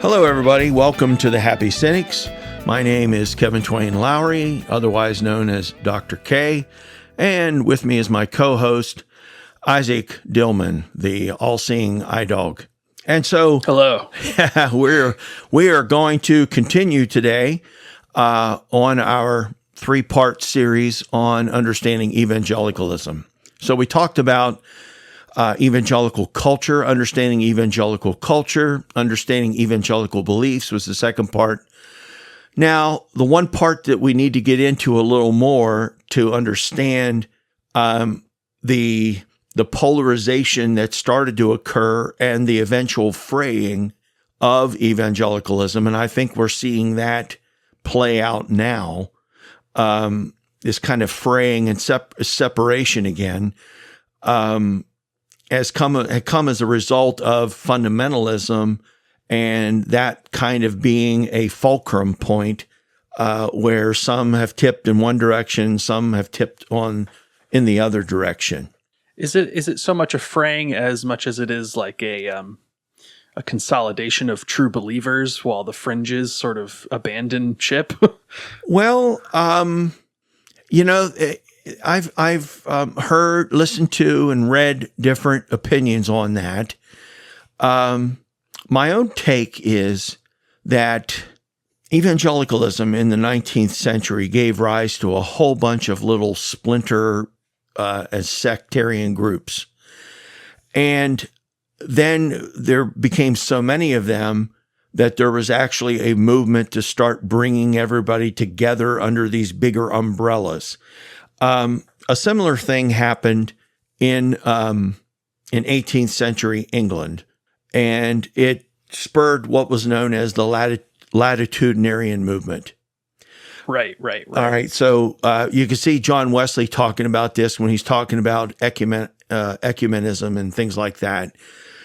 Hello, everybody. Welcome to the Happy Cynics. My name is Kevin Twain Lowry, otherwise known as Dr. K, and with me is my co-host, Isaac Dillman, the all-seeing eye dog. And so, hello. we are going to continue today on our three-part series on understanding evangelicalism. So we talked about evangelical culture, understanding evangelical beliefs was the second part. Now, the one part that we need to get into a little more to understand the polarization that started to occur and the eventual fraying of evangelicalism, and I think we're seeing that play out now, this kind of fraying and separation again, had come as a result of fundamentalism, and that kind of being a fulcrum point where some have tipped in one direction, some have tipped in the other direction. Is it so much a fraying as much as it is like a consolidation of true believers while the fringes sort of abandon ship? Well, I've heard, listened to, and read different opinions on that. My own take is that evangelicalism in the 19th century gave rise to a whole bunch of little splinter as sectarian groups. And then there became so many of them that there was actually a movement to start bringing everybody together under these bigger umbrellas. A similar thing happened in 18th century England, and it spurred what was known as the latitudinarian movement. Right. All right. So you can see John Wesley talking about this when he's talking about ecumenism and things like that.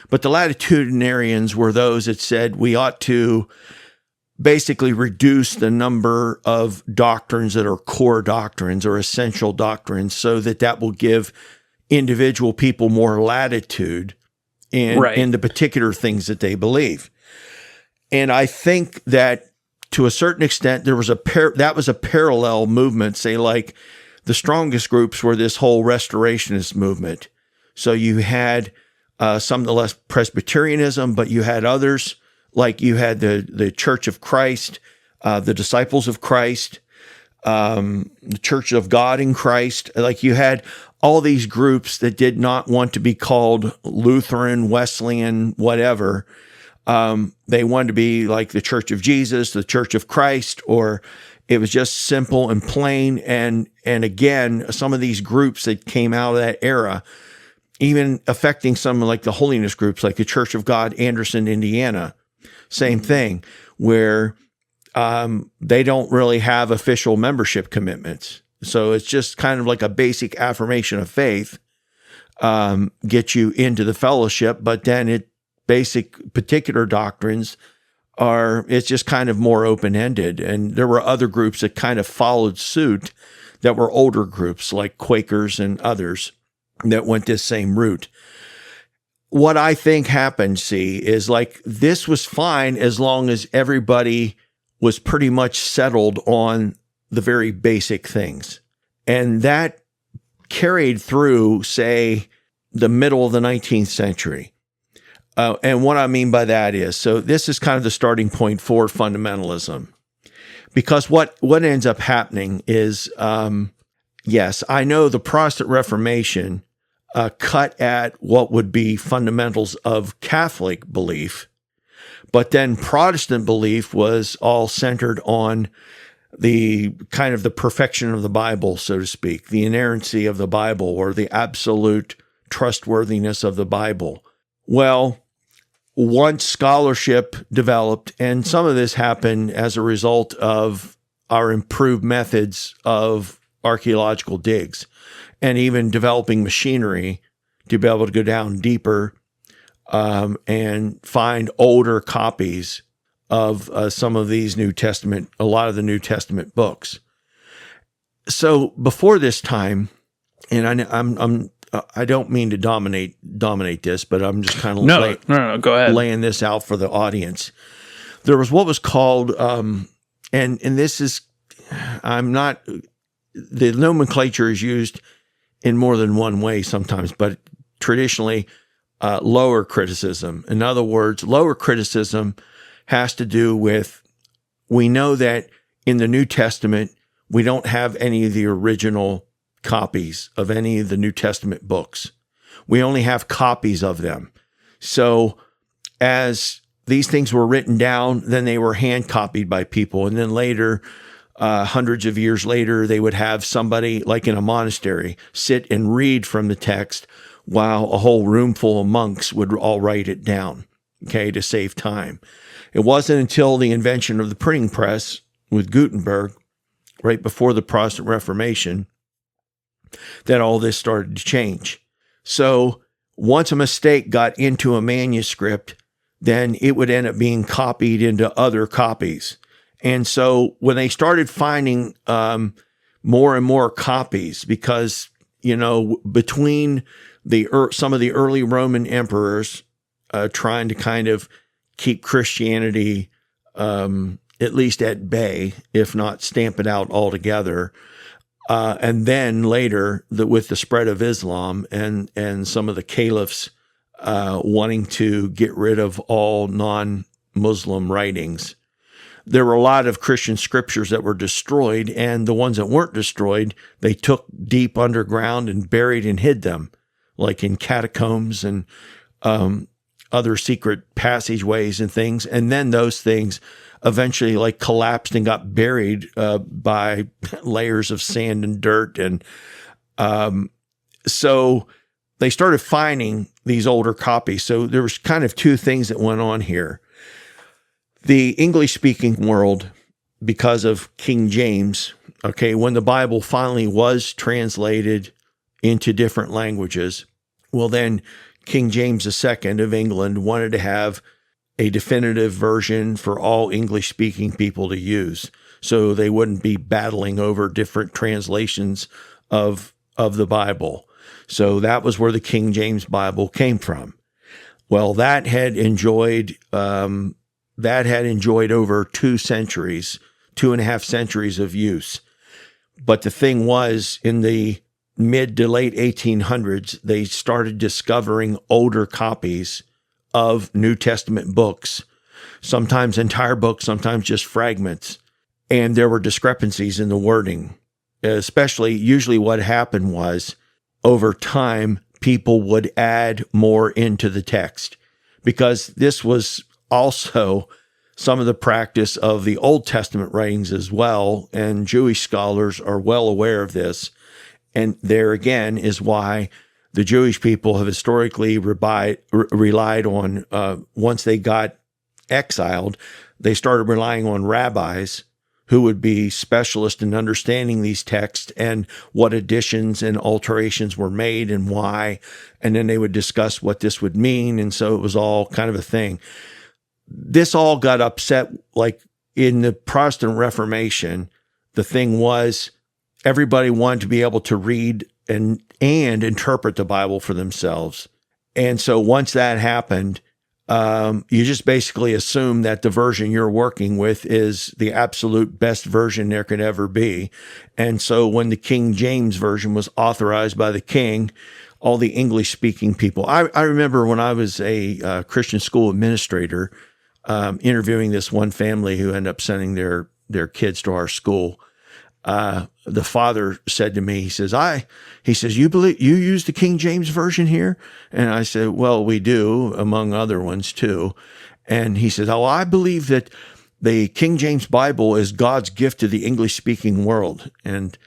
But the latitudinarians were those that said we ought to basically reduce the number of doctrines that are core doctrines or essential doctrines so that will give individual people more latitude in the particular things that they believe. And I think that to a certain extent, there was that was a parallel movement, say like the strongest groups were this whole restorationist movement. So you had some of the less Presbyterianism, but you had others, like you had the Church of Christ, the Disciples of Christ, the Church of God in Christ. Like you had all these groups that did not want to be called Lutheran, Wesleyan, whatever. They wanted to be like the Church of Jesus, the Church of Christ, or it was just simple and plain. And again, some of these groups that came out of that era, even affecting some like the holiness groups, like the Church of God, Anderson, Indiana, same thing, where they don't really have official membership commitments. So it's just kind of like a basic affirmation of faith, get you into the fellowship, but then basic particular doctrines it's just kind of more open-ended. And there were other groups that kind of followed suit that were older groups like Quakers and others that went this same route. What I think happened, is like this was fine as long as everybody was pretty much settled on the very basic things. And that carried through, say, the middle of the 19th century. And what I mean by that is, so this is kind of the starting point for fundamentalism. Because what ends up happening is, yes, I know the Protestant Reformation cut at what would be fundamentals of Catholic belief, but then Protestant belief was all centered on the kind of the perfection of the Bible, so to speak, the inerrancy of the Bible or the absolute trustworthiness of the Bible. Well, once scholarship developed, and some of this happened as a result of our improved methods of archaeological digs and even developing machinery to be able to go down deeper and find older copies of some of these a lot of the New Testament books. So before this time, and I don't mean to dominate this, but I'm just kind of no, go ahead. laying this out for the audience. there was what was called, and this is, the nomenclature is used in more than one way sometimes, but traditionally, lower criticism. In other words, lower criticism has to do with, we know that in the New Testament, we don't have any of the original copies of any of the New Testament books. We only have copies of them. So as these things were written down, then they were hand copied by people. And then later, hundreds of years later, they would have somebody like in a monastery sit and read from the text while a whole room full of monks would all write it down, okay, to save time. It wasn't until the invention of the printing press with Gutenberg, right before the Protestant Reformation, that all this started to change. So once a mistake got into a manuscript, then it would end up being copied into other copies. And so when they started finding more and more copies, because, between some of the early Roman emperors trying to kind of keep Christianity at least at bay, if not stamp it out altogether, and then later with the spread of Islam and some of the caliphs wanting to get rid of all non-Muslim writings, there were a lot of Christian scriptures that were destroyed, and the ones that weren't destroyed, they took deep underground and buried and hid them, like in catacombs and other secret passageways and things. And then those things eventually like collapsed and got buried by layers of sand and dirt. And so they started finding these older copies. So there was kind of two things that went on here. The English-speaking world, because of King James, okay, when the Bible finally was translated into different languages, well, then King James II of England wanted to have a definitive version for all English-speaking people to use, so they wouldn't be battling over different translations of the Bible. So that was where the King James Bible came from. Well, that had enjoyed over 2 centuries, 2.5 centuries of use. But the thing was, in the mid to late 1800s, they started discovering older copies of New Testament books, sometimes entire books, sometimes just fragments. And there were discrepancies in the wording, usually what happened was, over time, people would add more into the text, because this was also some of the practice of the Old Testament writings as well, and Jewish scholars are well aware of this. And there again is why the Jewish people have historically relied on, once they got exiled, they started relying on rabbis who would be specialists in understanding these texts and what additions and alterations were made and why. And then they would discuss what this would mean. And so it was all kind of a thing. This all got upset, like in the Protestant Reformation. The thing was, everybody wanted to be able to read and interpret the Bible for themselves. And so once that happened, you just basically assume that the version you're working with is the absolute best version there could ever be. And so when the King James Version was authorized by the king, all the English-speaking people, I remember when I was a Christian school administrator, interviewing this one family who ended up sending their kids to our school. The father said to me, he says, you use the King James Version here? And I said, well, we do, among other ones too. And he says, I believe that the King James Bible is God's gift to the English-speaking world. And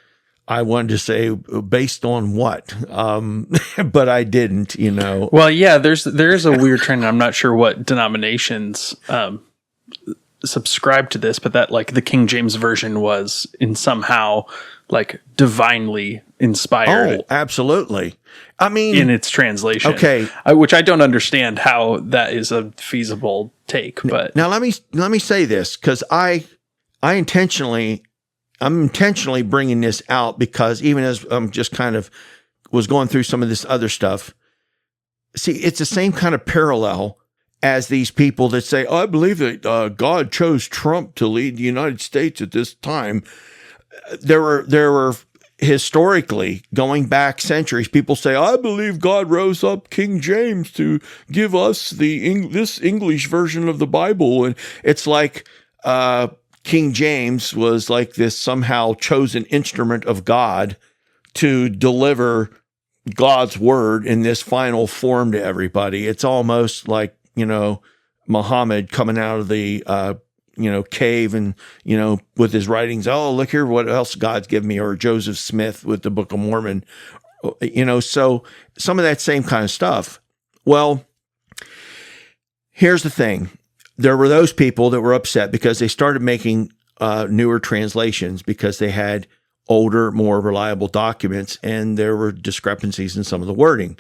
I wanted to say, based on what? But I didn't, Well, yeah, there is a weird trend. I'm not sure what denominations subscribe to this, but that like the King James Version was in somehow like divinely inspired. Oh, absolutely. I mean, in its translation. Okay. Which I don't understand how that is a feasible take, but now let me say this, because I'm intentionally bringing this out, because even as I'm just kind of was going through some of this other stuff, see, it's the same kind of parallel as these people that say, I believe that God chose Trump to lead the United States at this time. There were historically, going back centuries, people say, I believe God rose up King James to give us this English version of the Bible. And it's like King James was like this somehow chosen instrument of God to deliver God's word in this final form to everybody. It's almost like, Muhammad coming out of the cave and, with his writings, oh, look here, what else God's given me, or Joseph Smith with the Book of Mormon, so some of that same kind of stuff. Well, here's the thing. There were those people that were upset because they started making newer translations because they had older, more reliable documents, and there were discrepancies in some of the wording.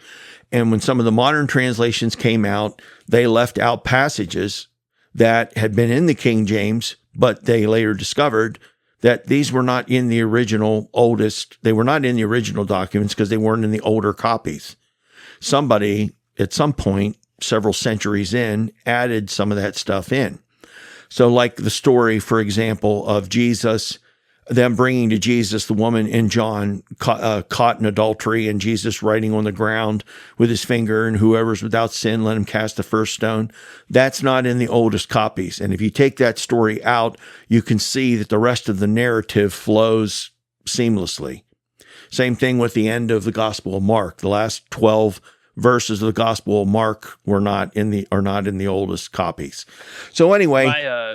And when some of the modern translations came out, they left out passages that had been in the King James, but they later discovered that these were not in the original they were not in the original documents because they weren't in the older copies. Somebody, at some point, several centuries in, added some of that stuff in. So like the story, for example, of Jesus, them bringing to Jesus the woman in John caught in adultery, and Jesus writing on the ground with his finger, and whoever's without sin, let him cast the first stone. That's not in the oldest copies. And if you take that story out, you can see that the rest of the narrative flows seamlessly. Same thing with the end of the Gospel of Mark. The last 12 verses of the Gospel of Mark are not in the oldest copies. So anyway,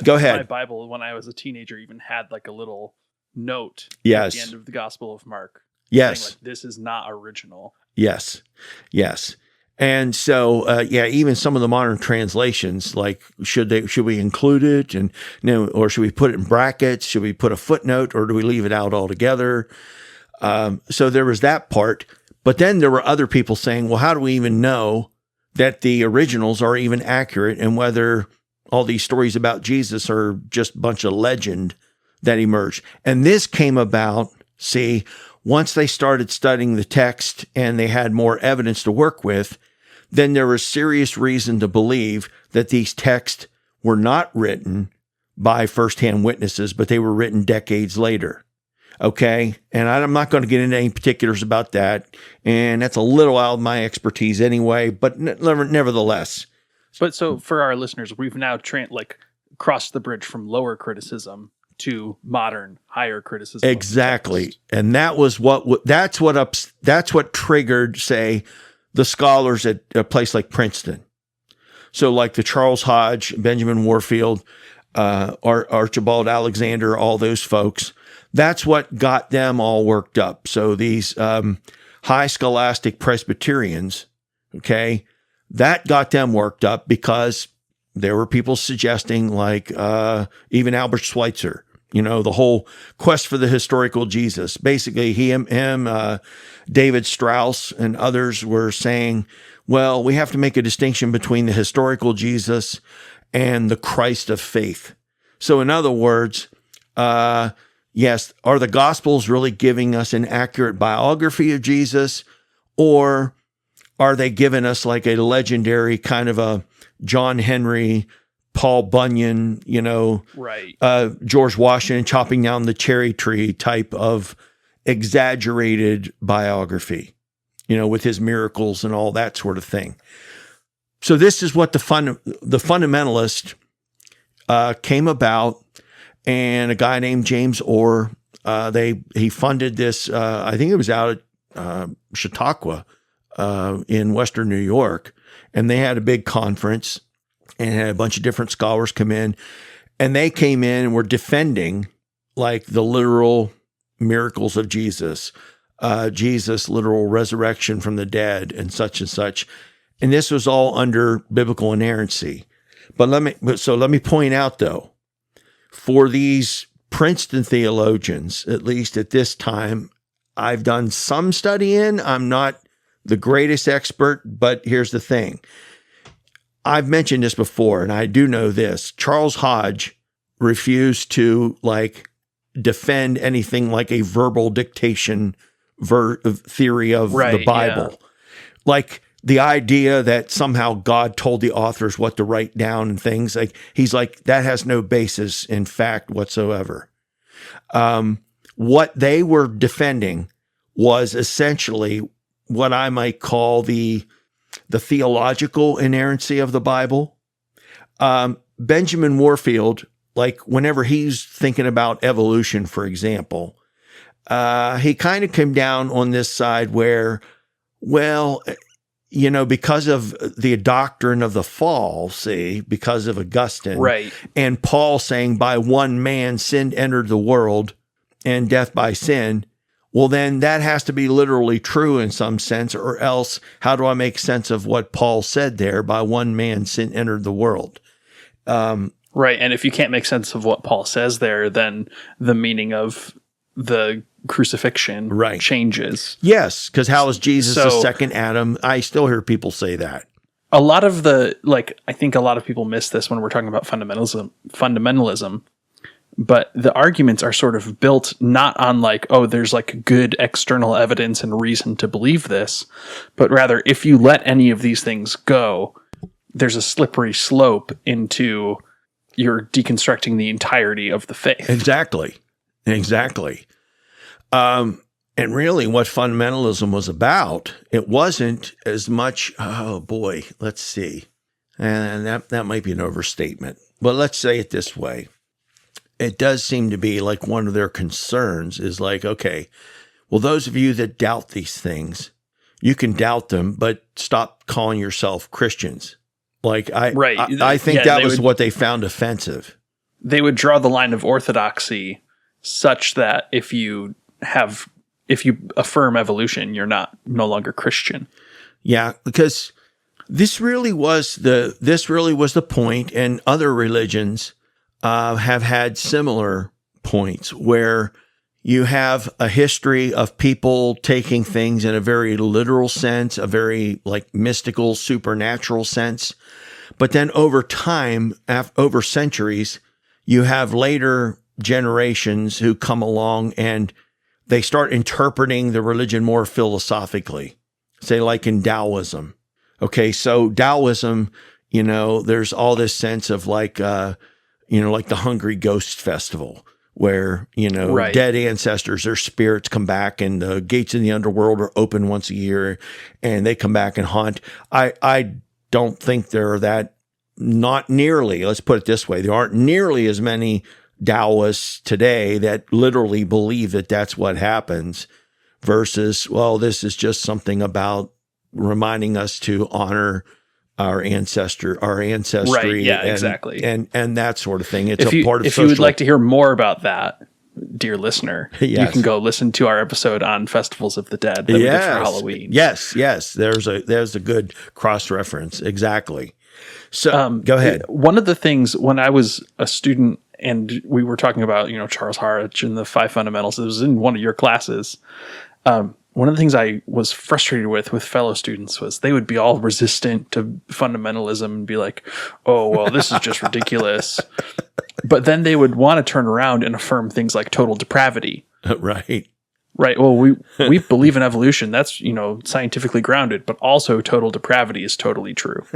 go ahead. My Bible, when I was a teenager, even had like a little note yes. at the end of the Gospel of Mark. Yes. Saying, like, this is not original. Yes. Yes. And so, even some of the modern translations, like, should we include it, and or should we put it in brackets? Should we put a footnote, or do we leave it out altogether? So there was that part, but then there were other people saying, well, how do we even know that the originals are even accurate, and whether all these stories about Jesus are just a bunch of legend that emerged? And this came about, once they started studying the text and they had more evidence to work with, then there was serious reason to believe that these texts were not written by firsthand witnesses, but they were written decades later. Okay? And I'm not going to get into any particulars about that, and that's a little out of my expertise anyway, but nevertheless. But so for our listeners, we've now crossed the bridge from lower criticism to modern higher criticism. Exactly. And that's what triggered, say, the scholars at a place like Princeton. So like the Charles Hodge, Benjamin Warfield, Archibald Alexander, all those folks, that's what got them all worked up. So these high scholastic Presbyterians, okay, that got them worked up because there were people suggesting, like even Albert Schweitzer, the whole quest for the historical Jesus. Basically, David Strauss and others were saying, well, we have to make a distinction between the historical Jesus and the Christ of faith. So in other words, yes, are the Gospels really giving us an accurate biography of Jesus, or are they giving us like a legendary kind of a John Henry, Paul Bunyan, right? George Washington chopping down the cherry tree type of exaggerated biography, with his miracles and all that sort of thing. So this is what the fundamentalist came about, and a guy named James Orr, he funded this. I think it was out at Chautauqua in Western New York, and they had a big conference and had a bunch of different scholars come in, and they came in and were defending like the literal miracles of Jesus, Jesus' literal resurrection from the dead, and such and such. And this was all under biblical inerrancy. But let me point out though, for these Princeton theologians, at least at this time, I've done some study in. I'm not the greatest expert, but here's the thing. I've mentioned this before, and I do know this. Charles Hodge refused to defend anything like a verbal dictation theory of the Bible. Yeah. Like the idea that somehow God told the authors what to write down and things, like he's like, that has no basis in fact whatsoever. What they were defending was essentially what I might call the theological inerrancy of the Bible. Benjamin Warfield, like whenever he's thinking about evolution, for example, he kind of came down on this side where, well, because of the doctrine of the fall, because of Augustine, right, and Paul saying by one man sin entered the world and death by sin, well, then that has to be literally true in some sense, or else how do I make sense of what Paul said there, by one man sin entered the world? Right, and if you can't make sense of what Paul says there, then the meaning of the crucifixion changes. Yes, because how is Jesus the second Adam? I still hear people say that. A lot of I think a lot of people miss this when we're talking about fundamentalism, but the arguments are sort of built not on there's good external evidence and reason to believe this, but rather if you let any of these things go, there's a slippery slope into you're deconstructing the entirety of the faith. Exactly. And really what fundamentalism was about, it wasn't as much, let's see. And that might be an overstatement, but let's say it this way. It does seem to be like one of their concerns is okay, well, those of you that doubt these things, you can doubt them, but stop calling yourself Christians. I think that was what they found offensive. They would draw the line of orthodoxy such that if you affirm evolution, you're no longer Christian. Yeah, because this really was the point, and other religions have had similar points where you have a history of people taking things in a very literal sense, a very mystical, supernatural sense. But then over time, over centuries, you have later generations who come along and they start interpreting the religion more philosophically, say in Taoism. Okay, so Taoism, there's all this sense of the Hungry Ghost Festival, where, dead ancestors, their spirits come back and the gates in the underworld are open once a year and they come back and haunt. I don't think there are not nearly, let's put it this way, there aren't nearly as many Taoists today that literally believe that that's what happens versus, well, this is just something about reminding us to honor our ancestry, right? Yeah, exactly, and that sort of thing. If you would like to hear more about that, dear listener, you can go listen to our episode on festivals of the dead that we did for Halloween. Yes, there's a good cross reference. Exactly. So go ahead. One of the things when I was a student and we were talking about Charles Harrich and the Five Fundamentals, it was in one of your classes. One of the things I was frustrated with fellow students was they would be all resistant to fundamentalism and be like, oh, well, this is just ridiculous. But then they would want to turn around and affirm things like total depravity. Right. Right. Well, we believe in evolution. That's, scientifically grounded, but also total depravity is totally true.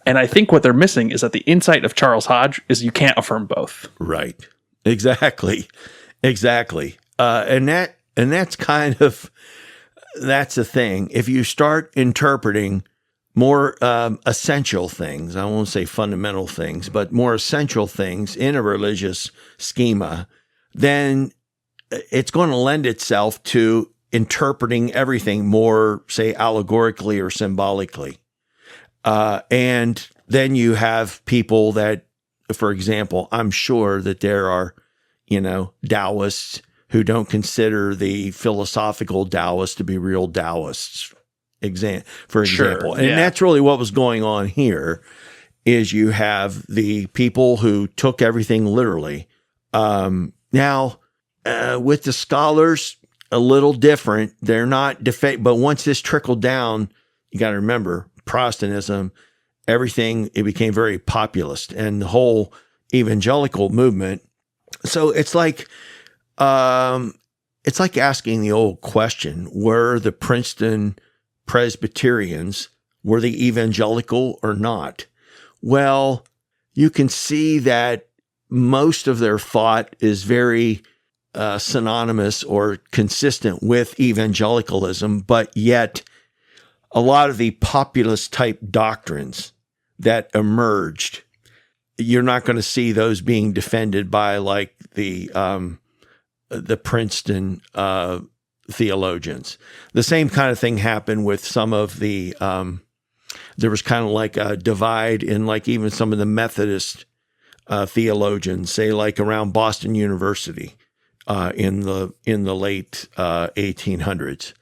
And I think what they're missing is that the insight of Charles Hodge is you can't affirm both. Right. Exactly. And that's kind of, that's the thing. If you start interpreting more essential things, I won't say fundamental things, but more essential things in a religious schema, then it's going to lend itself to interpreting everything more, say, allegorically or symbolically. And then you have people that, for example, I'm sure that there are, Taoists who don't consider the philosophical Taoists to be real Taoists, for example. And that's really what was going on here, is you have the people who took everything literally. Now, with the scholars, a little different. They're not but once this trickled down, you got to remember, Protestantism, everything, it became very populist, and the whole evangelical movement. So it's like asking the old question: were the Princeton Presbyterians Were they evangelical or not? Well, you can see that most of their thought is very synonymous or consistent with evangelicalism, but yet a lot of the populist type doctrines that emerged, you're not going to see those being defended by like the Princeton theologians. The same kind of thing happened with some of the, there was kind of like a divide in like even some of the Methodist theologians, say like around Boston University in the late 1800s.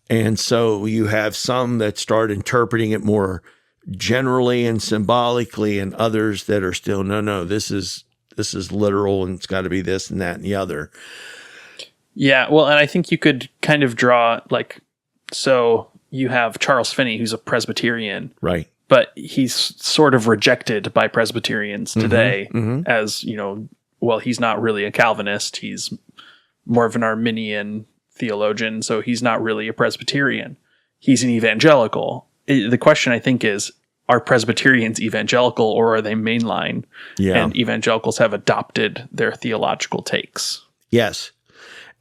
And so you have some that start interpreting it more generally and symbolically, and others that are still, no, this is literal and it's got to be this and that and the other. Yeah, well, and I think you could kind of draw like, so you have Charles Finney, who's a Presbyterian, right? But he's sort of rejected by Presbyterians today as, well, he's not really a Calvinist. He's more of an Arminian theologian, so he's not really a Presbyterian. He's an evangelical. The question, I think, is, are Presbyterians evangelical or are they mainline? Yeah. And evangelicals have adopted their theological takes. Yes.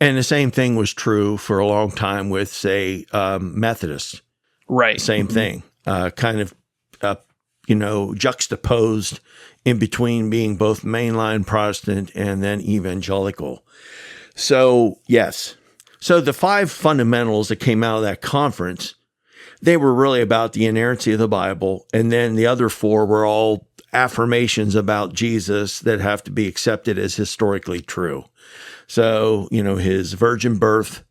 And the same thing was true for a long time with, say, Methodists. Right. Same thing. Kind of, juxtaposed in between being both mainline Protestant and then evangelical. So, yes. So the 5 fundamentals that came out of that conference, they were really about the inerrancy of the Bible. And then the other 4 were all affirmations about Jesus that have to be accepted as historically true. So, his virgin birth,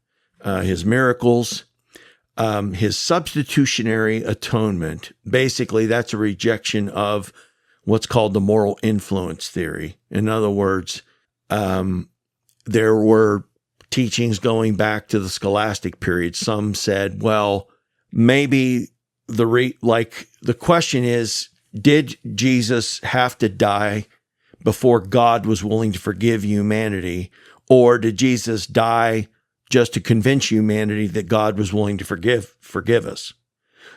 his miracles, his substitutionary atonement. Basically, that's a rejection of what's called the moral influence theory. In other words, there were teachings going back to the scholastic period. Some said, well, maybe the question is, did Jesus have to die before God was willing to forgive humanity? Or did Jesus die just to convince humanity that God was willing to forgive us?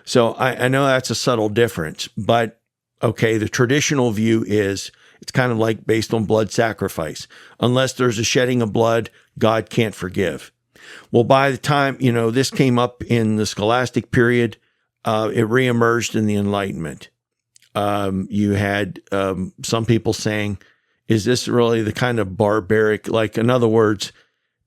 So I know that's a subtle difference, but okay, the traditional view is it's kind of like based on blood sacrifice. Unless there's a shedding of blood, God can't forgive. Well, by the time, this came up in the scholastic period, it reemerged in the Enlightenment. You had some people saying, is this really the kind of barbaric, like, in other words,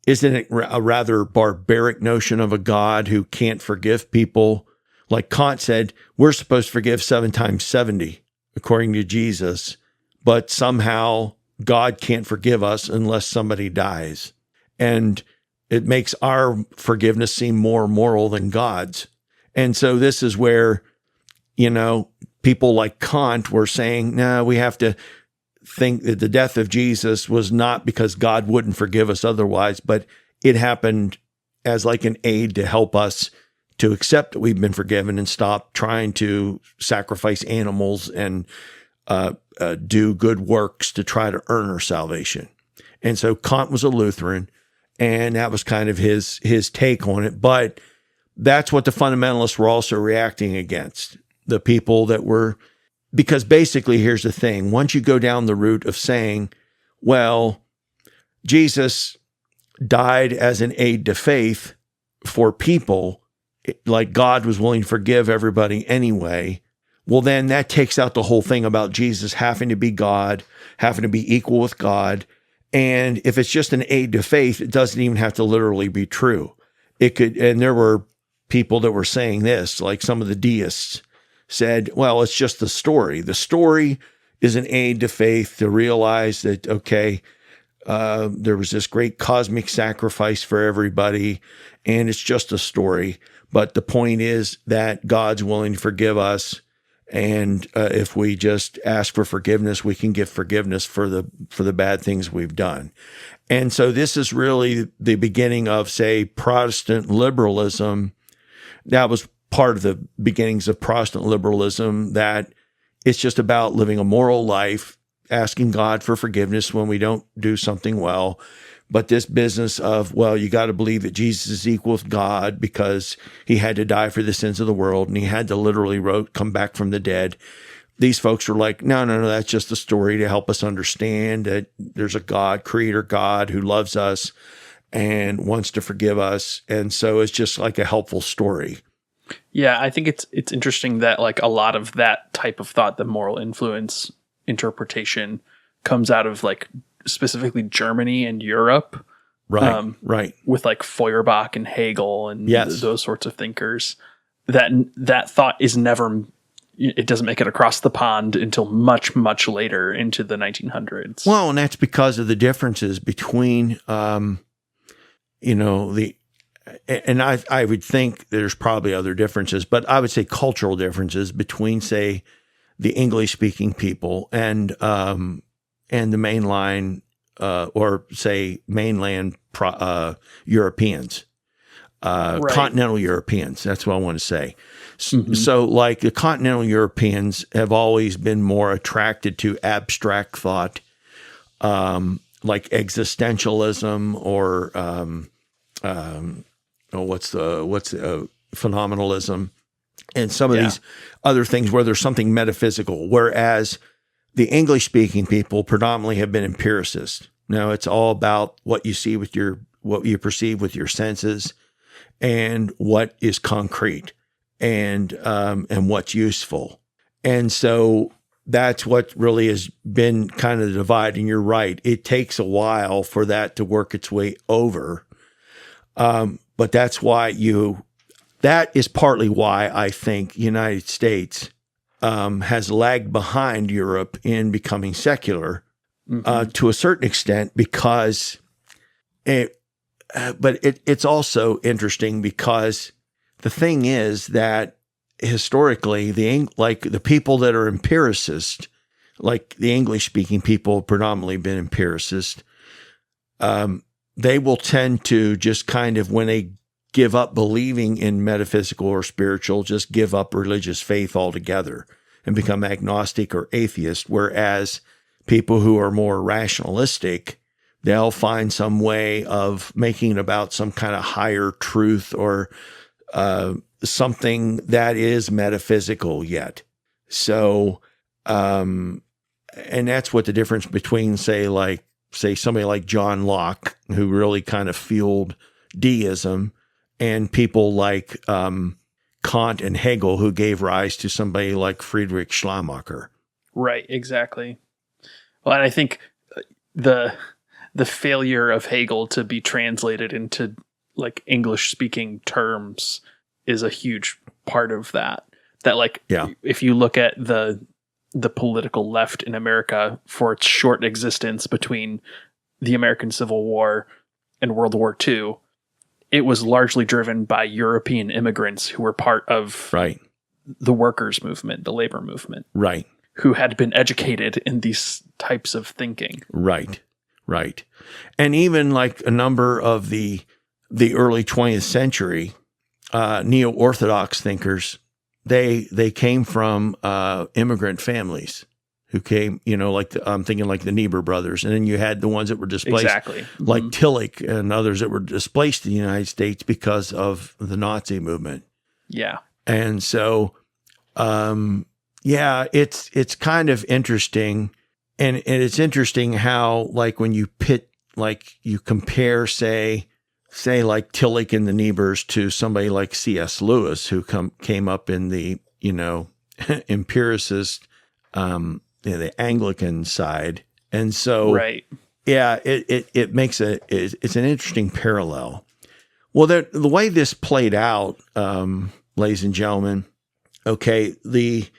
isn't it a rather barbaric notion of a God who can't forgive people? Like Kant said, we're supposed to forgive 7 times 70, according to Jesus, but somehow God can't forgive us unless somebody dies. And it makes our forgiveness seem more moral than God's. And so this is where, people like Kant were saying, no, we have to think that the death of Jesus was not because God wouldn't forgive us otherwise, but it happened as like an aid to help us to accept that we've been forgiven and stop trying to sacrifice animals and do good works to try to earn our salvation. And so Kant was a Lutheran, and that was kind of his take on it. But that's what the fundamentalists were also reacting against. The people that were, because basically here's the thing. Once you go down the route of saying, well, Jesus died as an aid to faith for people, like God was willing to forgive everybody anyway, well, then that takes out the whole thing about Jesus having to be God, having to be equal with God. And if it's just an aid to faith, it doesn't even have to literally be true. It could, and there were people that were saying this, like some of the deists said, well, it's just the story. The story is an aid to faith to realize that, okay, there was this great cosmic sacrifice for everybody, and it's just a story. But the point is that God's willing to forgive us, and if we just ask for forgiveness, we can get forgiveness for the bad things we've done. And so this is really the beginning of, say, Protestant liberalism. That was part of the beginnings of Protestant liberalism, that it's just about living a moral life asking God for forgiveness when we don't do something well. But this business of, well, you got to believe that Jesus is equal with God because he had to die for the sins of the world and he had to literally come back from the dead. These folks were like, no, that's just a story to help us understand that there's a God, creator God, who loves us and wants to forgive us. And so it's just like a helpful story. Yeah, I think it's interesting that like a lot of that type of thought, the moral influence interpretation, comes out of like specifically Germany and Europe. Right. With like Feuerbach and Hegel and Yes. those sorts of thinkers. That thought is never, it doesn't make it across the pond until much, much later into the 1900s. Well, and that's because of the differences between, and I would think there's probably other differences, but I would say cultural differences between, say, the English-speaking people and the mainline or say mainland Europeans, Right. continental Europeans. That's what I want to say. So, like the continental Europeans have always been more attracted to abstract thought, like existentialism or phenomenalism, and some of these other things where there's something metaphysical. Whereas the English-speaking people predominantly have been empiricists. Now it's all about what you see with what you perceive with your senses, and what is concrete, and what's useful. And so that's what really has been kind of the divide. And you're right; it takes a while for that to work its way over. But that's why that is partly why I think United States has lagged behind Europe in becoming secular to a certain extent, because it's also interesting because the thing is that historically the people that are empiricists, like the English-speaking people, predominantly been empiricists. They will tend to just kind of, when they give up believing in metaphysical or spiritual, just give up religious faith altogether and become agnostic or atheist. Whereas people who are more rationalistic, they'll find some way of making it about some kind of higher truth or something that is metaphysical yet. So, and that's what the difference between, say somebody like John Locke, who really kind of fueled deism, and people like Kant and Hegel, who gave rise to somebody like Friedrich Schleiermacher. Right, exactly. Well, and I think the failure of Hegel to be translated into like English-speaking terms is a huge part of that. That if you look at the political left in America for its short existence between the American Civil War and World War II, it was largely driven by European immigrants who were part of the workers' movement, the labor movement, who had been educated in these types of thinking. Right. And even like a number of the early 20th century neo-Orthodox thinkers, they came from immigrant families who came, I'm thinking like the Niebuhr brothers. And then you had the ones that were displaced, like Tillich and others that were displaced in the United States because of the Nazi movement. Yeah. And so, it's kind of interesting. And it's interesting how, like, when you you compare, say like Tillich and the Niebuhrs to somebody like C.S. Lewis, who came up in the, empiricist, the Anglican side. And so, it makes it's an interesting parallel. Well, the way this played out, ladies and gentlemen, okay, the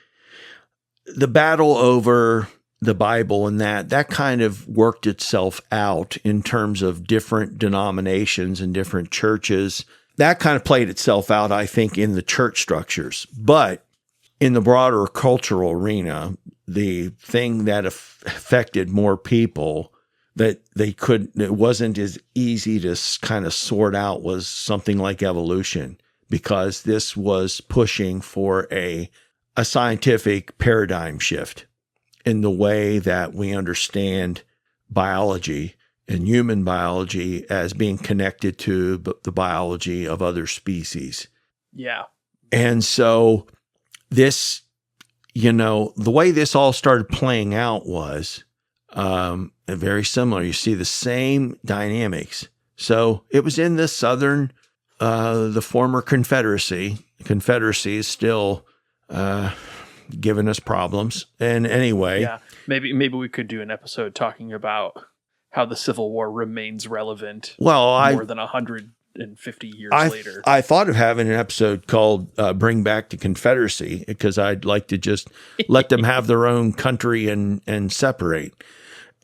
battle over the Bible and that kind of worked itself out in terms of different denominations and different churches. That kind of played itself out, I think, in the church structures. But in the broader cultural arena, the thing that affected more people that it wasn't as easy to kind of sort out was something like evolution, because this was pushing for a scientific paradigm shift. in the way that we understand biology and human biology as being connected to the biology of other species. Yeah. And so this, the way this all started playing out was very similar. You see the same dynamics. So it was in the southern, the former Confederacy. The Confederacy is still giving us problems. And anyway. Yeah. Maybe we could do an episode talking about how the Civil War remains relevant more than 150 years later. I thought of having an episode called Bring Back the Confederacy, because I'd like to just let them have their own country and separate.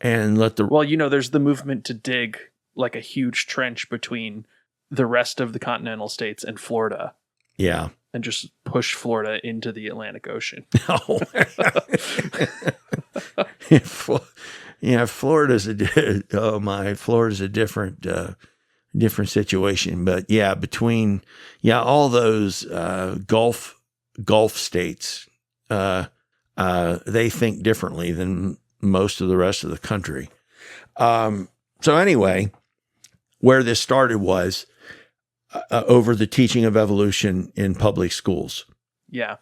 And let the... Well, there's the movement to dig like a huge trench between the rest of the continental states and Florida. Yeah. And just push Florida into the Atlantic Ocean. Oh. Yeah, Florida's a different situation. But yeah, between all those Gulf states, they think differently than most of the rest of the country. So anyway, where this started was over the teaching of evolution in public schools. Yeah.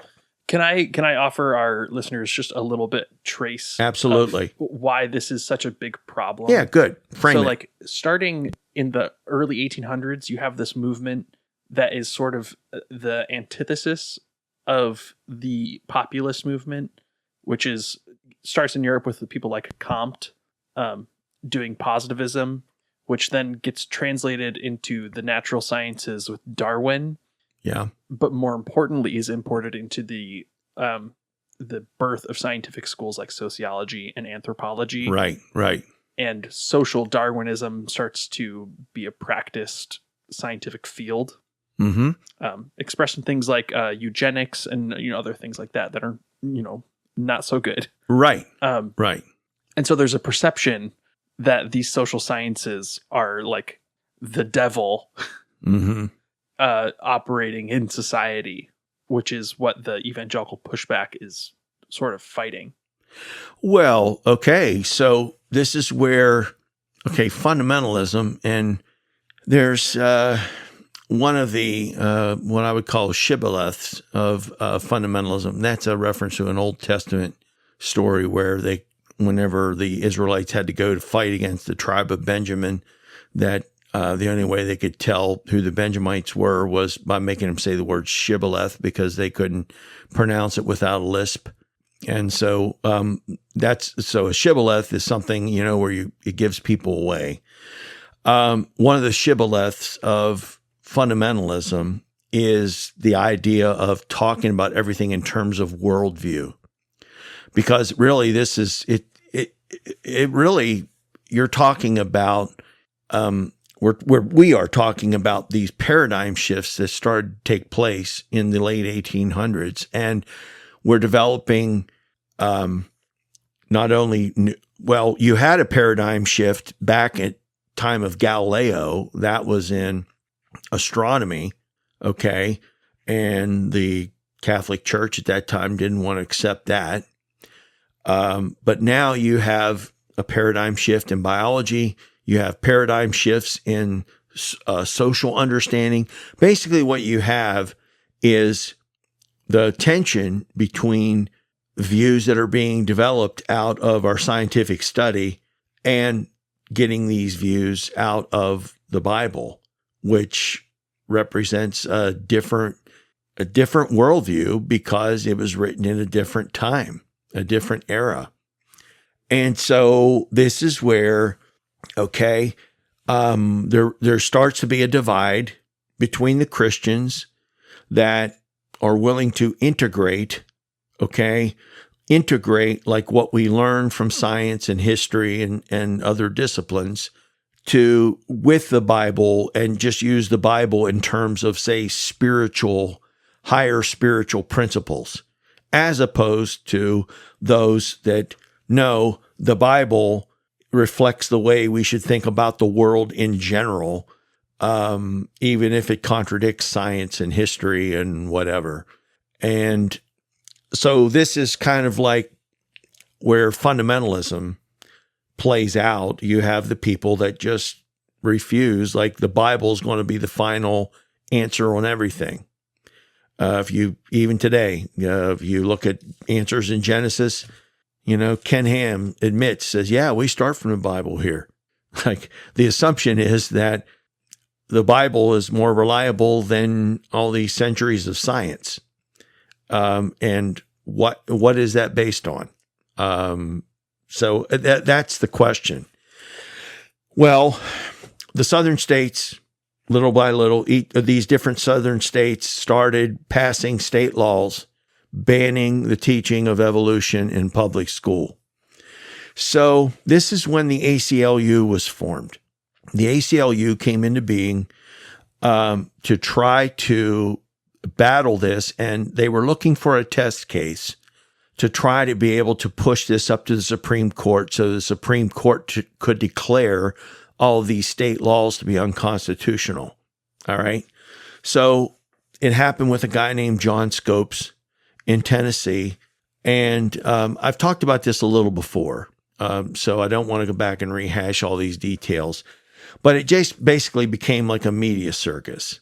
Can I offer our listeners just a little bit trace? Absolutely. Why this is such a big problem? Yeah, good. Frame it. Like starting in the early 1800s, you have this movement that is sort of the antithesis of the populist movement, which starts in Europe with the people like Comte doing positivism, which then gets translated into the natural sciences with Darwin. Yeah. But more importantly, is imported into the birth of scientific schools like sociology and anthropology. Right. And social Darwinism starts to be a practiced scientific field. Mm-hmm. Expressed in things like eugenics and other things like that are not so good. Right. Right. And so there's a perception that these social sciences are like the devil. Mm-hmm. Operating in society, which is what the evangelical pushback is sort of fighting. Well, okay, so this is where, fundamentalism, and there's one of the, what I would call shibboleths of fundamentalism. That's a reference to an Old Testament story where whenever the Israelites had to go to fight against the tribe of Benjamin, that the only way they could tell who the Benjamites were was by making them say the word shibboleth, because they couldn't pronounce it without a lisp. And so so a shibboleth is something, where it gives people away. One of the shibboleths of fundamentalism is the idea of talking about everything in terms of worldview, because really this is it really, you're talking about we are talking about these paradigm shifts that started to take place in the late 1800s, and we're developing not only you had a paradigm shift back at time of Galileo that was in astronomy, and the Catholic Church at that time didn't want to accept that, but now you have a paradigm shift in biology. You have paradigm shifts in social understanding. Basically, what you have is the tension between views that are being developed out of our scientific study and getting these views out of the Bible, which represents a different worldview because it was written in a different time, a different era. And so this is where there starts to be a divide between the Christians that are willing to integrate like what we learn from science and history and other disciplines with the Bible, and just use the Bible in terms of, say, higher spiritual principles, as opposed to those that know the Bible reflects the way we should think about the world in general, even if it contradicts science and history and whatever. And so this is kind of like where fundamentalism plays out, you have the people that just refuse, like the Bible is going to be the final answer on everything. If you, even today, if you look at answers in Genesis, Ken Ham says, yeah, we start from the Bible here. Like the assumption is that the Bible is more reliable than all these centuries of science. And what is that based on? So that's the question. Well, the southern states, little by little, these different southern states started passing state laws banning the teaching of evolution in public school. So this is when the ACLU was formed. The ACLU came into being to try to battle this, and they were looking for a test case to try to be able to push this up to the Supreme Court so the Supreme Court could declare all of these state laws to be unconstitutional. All right. So it happened with a guy named John Scopes in Tennessee. And I've talked about this a little before, so I don't want to go back and rehash all these details. But it just basically became like a media circus.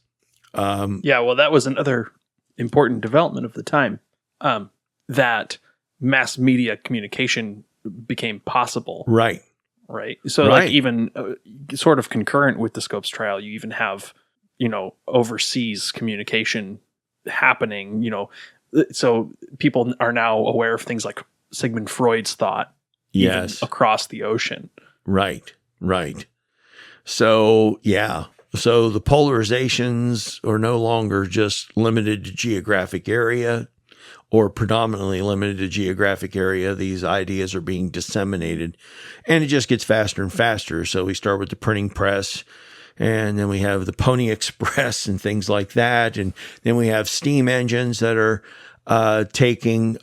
Yeah, well, that was another important development of the time, that mass media communication became possible. Right. Right. So like even sort of concurrent with the Scopes trial, you even have, overseas communication happening, so people are now aware of things like Sigmund Freud's thought. Yes. Across the ocean. Right. So, yeah. So the polarizations are no longer just limited to geographic area or predominantly limited to geographic area. These ideas are being disseminated, and it just gets faster and faster. So we start with the printing press, and then we have the Pony Express and things like that. And then we have steam engines that are taking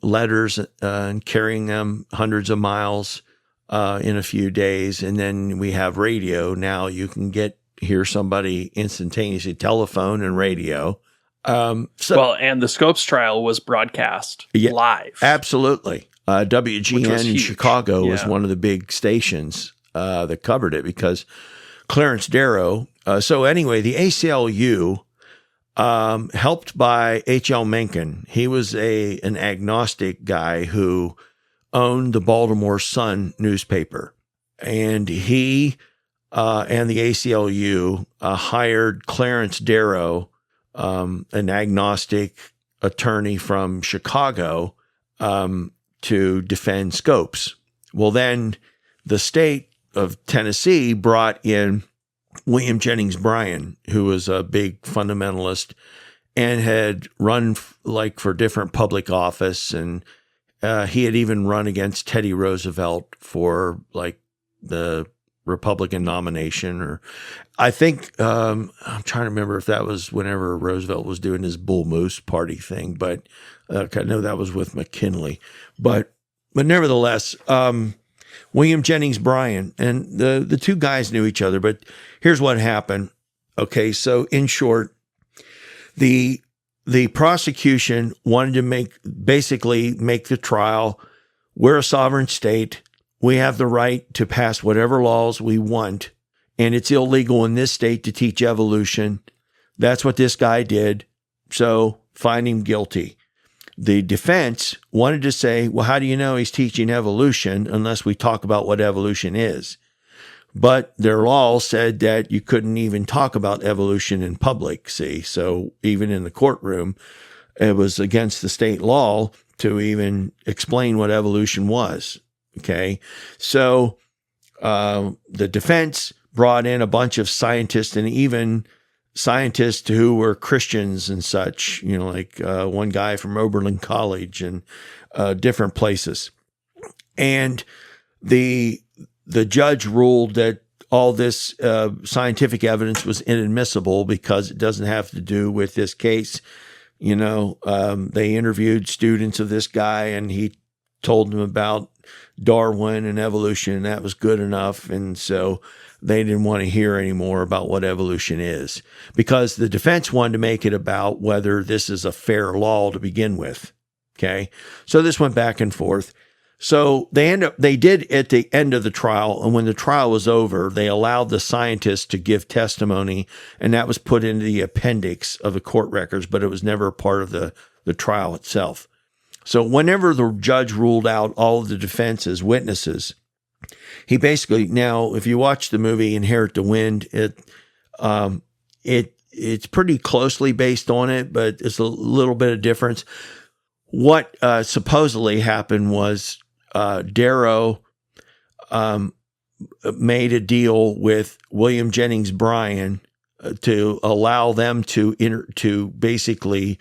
letters and carrying them hundreds of miles in a few days. And then we have radio. Now you can hear somebody instantaneously, telephone and radio. And the Scopes trial was broadcast live. Absolutely. WGN in Chicago was Yeah. one of the big stations that covered it because Clarence Darrow. So anyway, the ACLU, helped by H.L. Mencken, he was an agnostic guy who owned the Baltimore Sun newspaper. And he and the ACLU hired Clarence Darrow, an agnostic attorney from Chicago, to defend Scopes. Well, then the state of Tennessee brought in William Jennings Bryan, who was a big fundamentalist and had run for different public office. And he had even run against Teddy Roosevelt for the Republican nomination, or I think, I'm trying to remember if that was whenever Roosevelt was doing his Bull Moose party thing, but I know that was with McKinley, but nevertheless, William Jennings Bryan and the two guys knew each other, but here's what happened. Okay. So in short, the prosecution wanted to basically make the trial. We're a sovereign state. We have the right to pass whatever laws we want, and it's illegal in this state to teach evolution. That's what this guy did, so find him guilty. The defense wanted to say, well, how do you know he's teaching evolution unless we talk about what evolution is? But their law said that you couldn't even talk about evolution in public, see? So even in the courtroom, it was against the state law to even explain what evolution was. Okay, so the defense brought in a bunch of scientists and even scientists who were Christians and such, one guy from Oberlin College and different places. And the judge ruled that all this scientific evidence was inadmissible because it doesn't have to do with this case. They interviewed students of this guy, and he told them about Darwin and evolution, and that was good enough. And so they didn't want to hear any more about what evolution is, because the defense wanted to make it about whether this is a fair law to begin with. Okay. So this went back and forth. So they did at the end of the trial, and when the trial was over, they allowed the scientists to give testimony, and that was put into the appendix of the court records, but it was never part of the trial itself. So whenever the judge ruled out all of the defense as witnesses, he basically, now if you watch the movie Inherit the Wind, it's pretty closely based on it, but it's a little bit of difference. What supposedly happened was Darrow made a deal with William Jennings Bryan to allow them to basically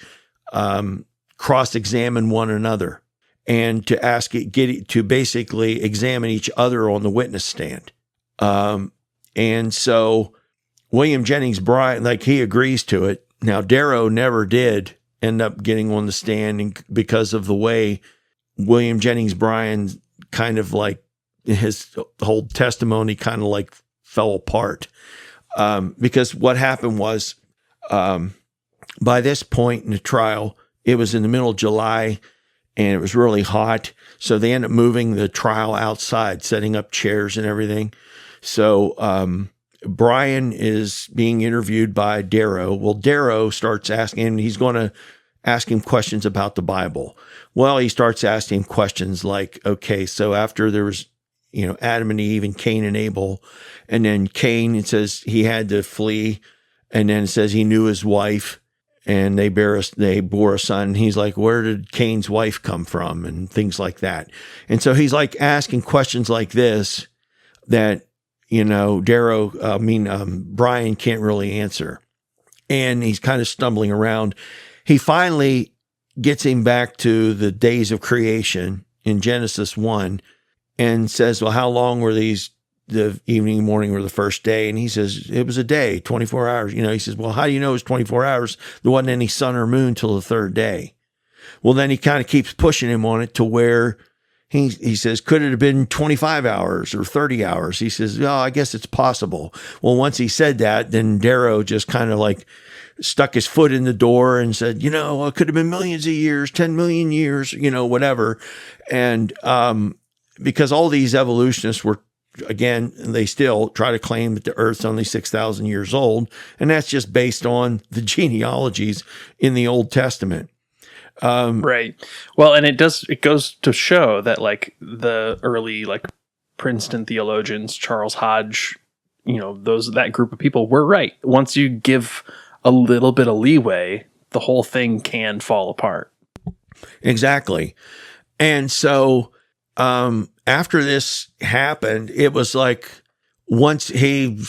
cross-examine one another and to basically examine each other on the witness stand. And so William Jennings Bryan, he agrees to it. Now, Darrow never did end up getting on the stand because of the way William Jennings Bryan his whole testimony fell apart. Because what happened was, by this point in the trial, it was in the middle of July and it was really hot. So they ended up moving the trial outside, setting up chairs and everything. So, Bryan is being interviewed by Darrow. Well, Darrow starts asking him, he's going to ask him questions about the Bible. Well, he starts asking questions like, okay, so after there was, Adam and Eve and Cain and Abel, and then Cain, it says he had to flee, and then it says he knew his wife, and they bore a son. He's like, where did Cain's wife come from? And things like that. And so he's asking questions like this that, Bryan can't really answer. And he's kind of stumbling around. He finally gets him back to the days of creation in Genesis 1 and says, well, how long were these, the evening, morning, or the first day? And he says, it was a day, 24 hours. He says, well, how do you know it was 24 hours? There wasn't any sun or moon till the third day. Well, then he kind of keeps pushing him on it to where he says, could it have been 25 hours or 30 hours? He says, oh, I guess it's possible. Well, once he said that, then Darrow just kind of stuck his foot in the door and said, it could have been millions of years, 10 million years, whatever. And because all these evolutionists were, again, they still try to claim that the Earth's only 6,000 years old. And that's just based on the genealogies in the Old Testament. Right. Well, and it goes to show that the early Princeton theologians, Charles Hodge, that group of people were right. Once you give a little bit of leeway, the whole thing can fall apart. Exactly. And so, after this happened, it was once he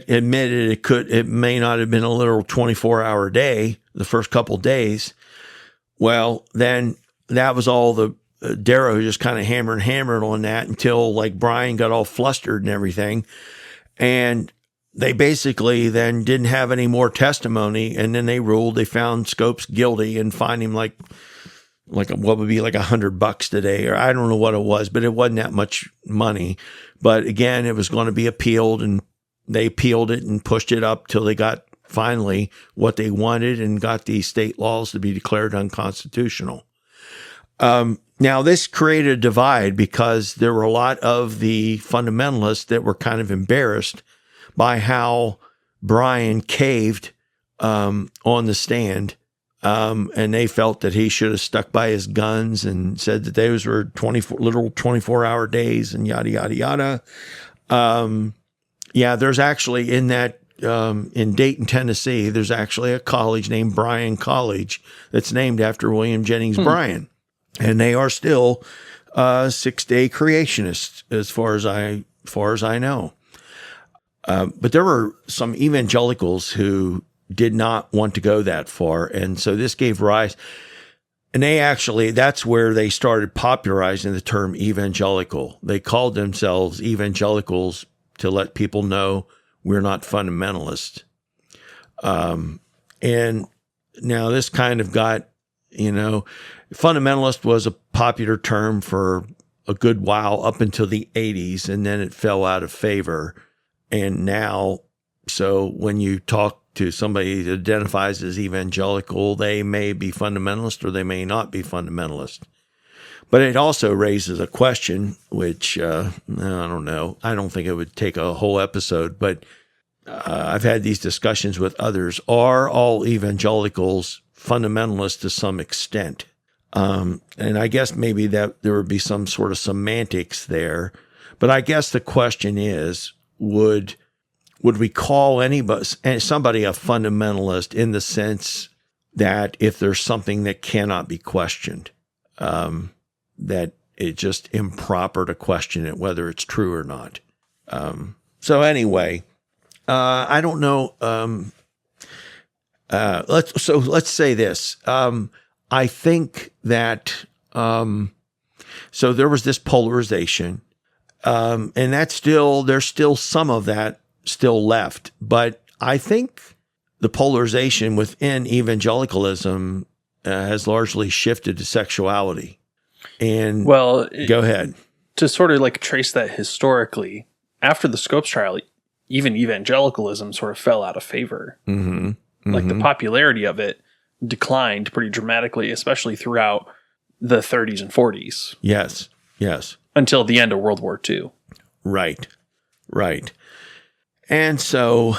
admitted it may not have been a literal 24-hour day, the first couple days. Well, then that was all the Darrow just kind of hammered on that until Bryan got all flustered and everything. And they basically then didn't have any more testimony. And then they found Scopes guilty and fined him what would be $100 today, or I don't know what it was, but it wasn't that much money. But again, it was going to be appealed, and they appealed it and pushed it up till they got finally what they wanted and got the state laws to be declared unconstitutional. Now, this created a divide because there were a lot of the fundamentalists that were kind of embarrassed by how Bryan caved on the stand, and they felt that he should have stuck by his guns and said that those were literal 24-hour days and yada, yada, yada. There's actually in Dayton, Tennessee, there's actually a college named Bryan College that's named after William Jennings Bryan. And they are still 6-day creationists as far as I know. But there were some evangelicals who did not want to go that far. And so this gave rise, and that's where they started popularizing the term evangelical. They called themselves evangelicals to let people know we're not fundamentalists. And now this kind of got, fundamentalist was a popular term for a good while up until the 80s, and then it fell out of favor. And now, so when you talk to somebody that identifies as evangelical, they may be fundamentalist or they may not be fundamentalist. But it also raises a question, which I don't know. I don't think it would take a whole episode, but I've had these discussions with others. Are all evangelicals fundamentalists to some extent? And I guess maybe that there would be some sort of semantics there. But I guess the question is, would we call somebody a fundamentalist in the sense that if there's something that cannot be questioned, that it's just improper to question it, whether it's true or not. So anyway, I don't know. Let's say this. I think that, so there was this polarization, and there's still some of that still left, but I think the polarization within evangelicalism has largely shifted to sexuality. And go ahead. To sort of like trace that historically, after the Scopes trial, even evangelicalism sort of fell out of favor. Mm-hmm. Mm-hmm. Like the popularity of it declined pretty dramatically, especially throughout the 30s and 40s. Yes, yes. Until the end of World War II. Right. And so,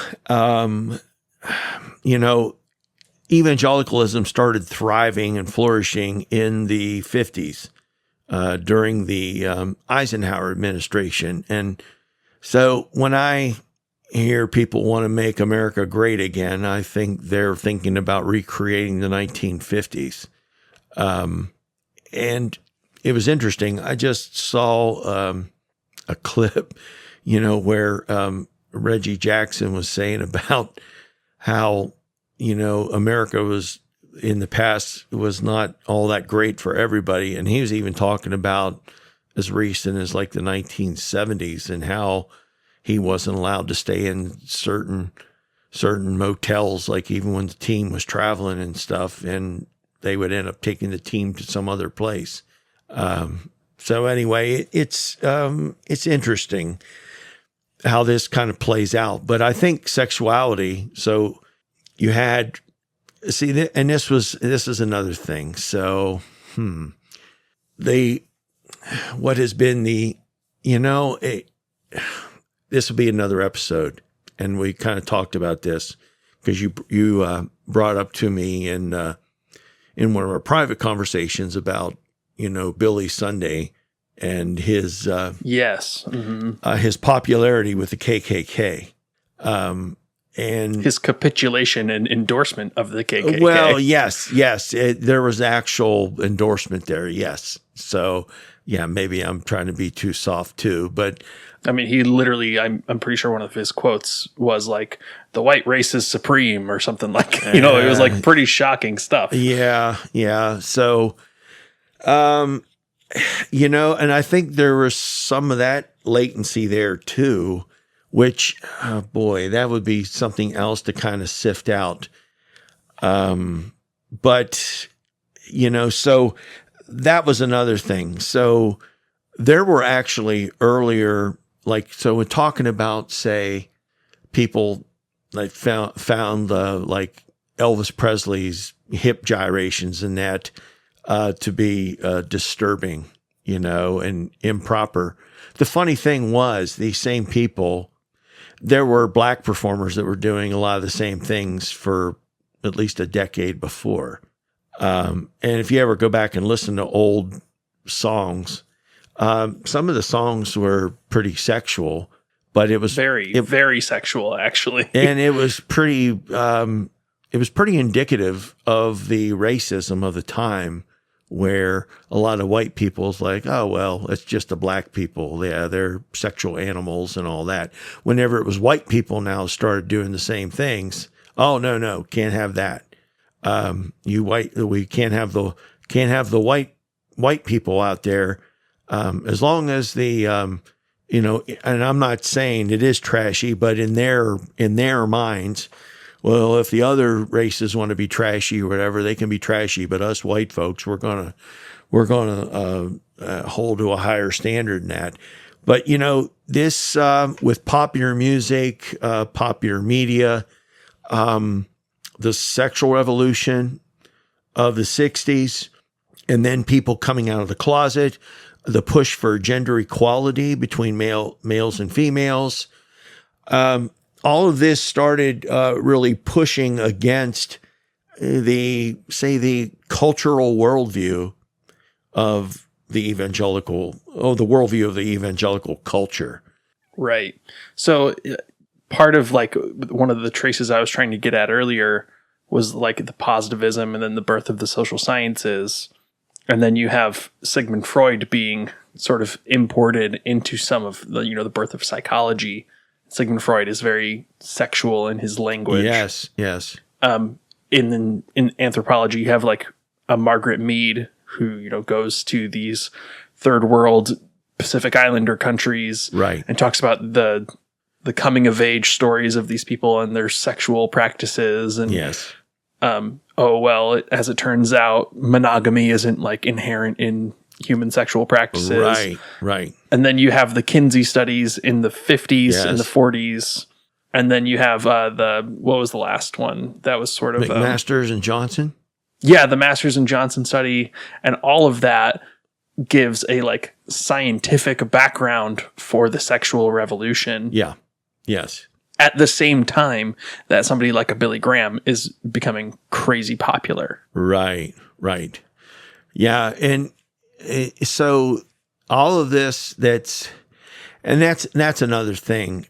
evangelicalism started thriving and flourishing in the 50s during the Eisenhower administration. And so when I hear people want to make America great again, I think they're thinking about recreating the 1950s. And it was interesting. I just saw a clip, where Reggie Jackson was saying about how, America was in the past was not all that great for everybody. And he was even talking about as recent as like the 1970s and how he wasn't allowed to stay in certain motels, like even when the team was traveling and stuff, and they would end up taking the team to some other place. So anyway, it's interesting how this kind of plays out. But I think sexuality, so you had, and this is another thing. So, what has been this will be another episode, and we kind of talked about this because you brought up to me in one of our private conversations about Billy Sunday and his his popularity with the KKK, and his capitulation and endorsement of the KKK. Well, yes, there was actual endorsement there. Yes, so yeah, maybe I'm trying to be too soft too, but I mean, he literally, I'm pretty sure one of his quotes was like, "The white race is supreme," or something like, it was like pretty shocking stuff. Yeah. So, and I think there was some of that latency there too, which, oh boy, that would be something else to kind of sift out. But, so that was another thing. So there were actually earlier, so we're talking about, say, people like found like Elvis Presley's hip gyrations and that to be disturbing, and improper. The funny thing was, these same people, there were black performers that were doing a lot of the same things for at least a decade before. And if you ever go back and listen to old songs, some of the songs were pretty sexual, but it was very sexual, actually. And it was pretty indicative of the racism of the time, where a lot of white people's like, oh, well, it's just the black people. Yeah, they're sexual animals and all that. Whenever it was white people now started doing the same things, oh, no, can't have that. We can't have the white people out there. As long as the, and I'm not saying it is trashy, but in their minds, well, if the other races want to be trashy or whatever, they can be trashy, but us white folks, we're gonna hold to a higher standard than that. But this with popular music, popular media, the sexual revolution of the 60s, and then people coming out of the closet, the push for gender equality between males and females. All of this started really pushing against the cultural worldview of the worldview of the evangelical culture. Right. So part of like one of the traces I was trying to get at earlier was like the positivism and then the birth of the social sciences. And then you have Sigmund Freud being sort of imported into some of the, the birth of psychology. Sigmund Freud is very sexual in his language. Yes. In anthropology, you have like a Margaret Mead who, goes to these third world Pacific Islander countries, right, and talks about the coming of age stories of these people and their sexual practices. And yes. As it turns out, monogamy isn't like inherent in human sexual practices. Right. And then you have the Kinsey studies in the 50s and the 40s. And then you have what was the last one? That was sort of McMasters and Johnson. Yeah, the Masters and Johnson study, and all of that gives a like scientific background for the sexual revolution. Yeah. Yes. At the same time that somebody like a Billy Graham is becoming crazy popular. Right. Yeah. And so all of this that's another thing.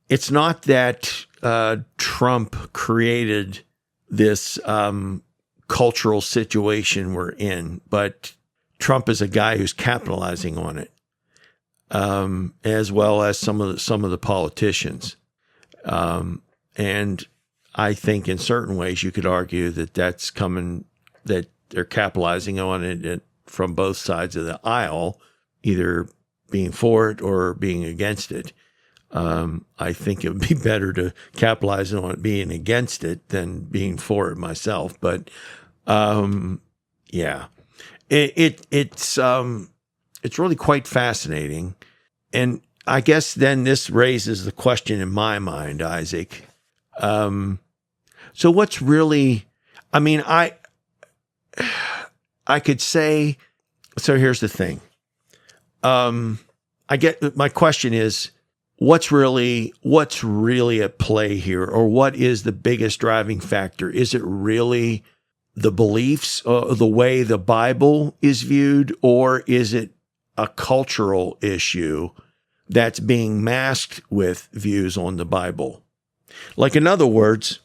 It's not that Trump created this cultural situation we're in, but Trump is a guy who's capitalizing on it. As well as some of the politicians, and I think in certain ways you could argue that that they're capitalizing on it from both sides of the aisle, either being for it or being against it. I think it would be better to capitalize on it being against it than being for it myself. But yeah, it's really quite fascinating. And I guess then this raises the question in my mind, Isaac. So what's really, I could say, so here's the thing. My question is, what's really at play here, or what is the biggest driving factor? Is it really the beliefs, the way the Bible is viewed, or is it a cultural issue that's being masked with views on the Bible? Like, in other words,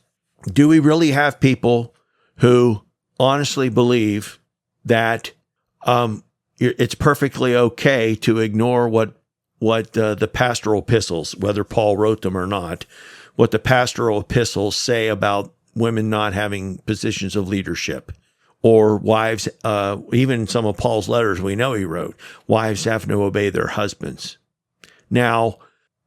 do we really have people who honestly believe that it's perfectly okay to ignore what the pastoral epistles, whether Paul wrote them or not, what the pastoral epistles say about women not having positions of leadership, or wives, even some of Paul's letters we know he wrote, wives have to obey their husbands. Now,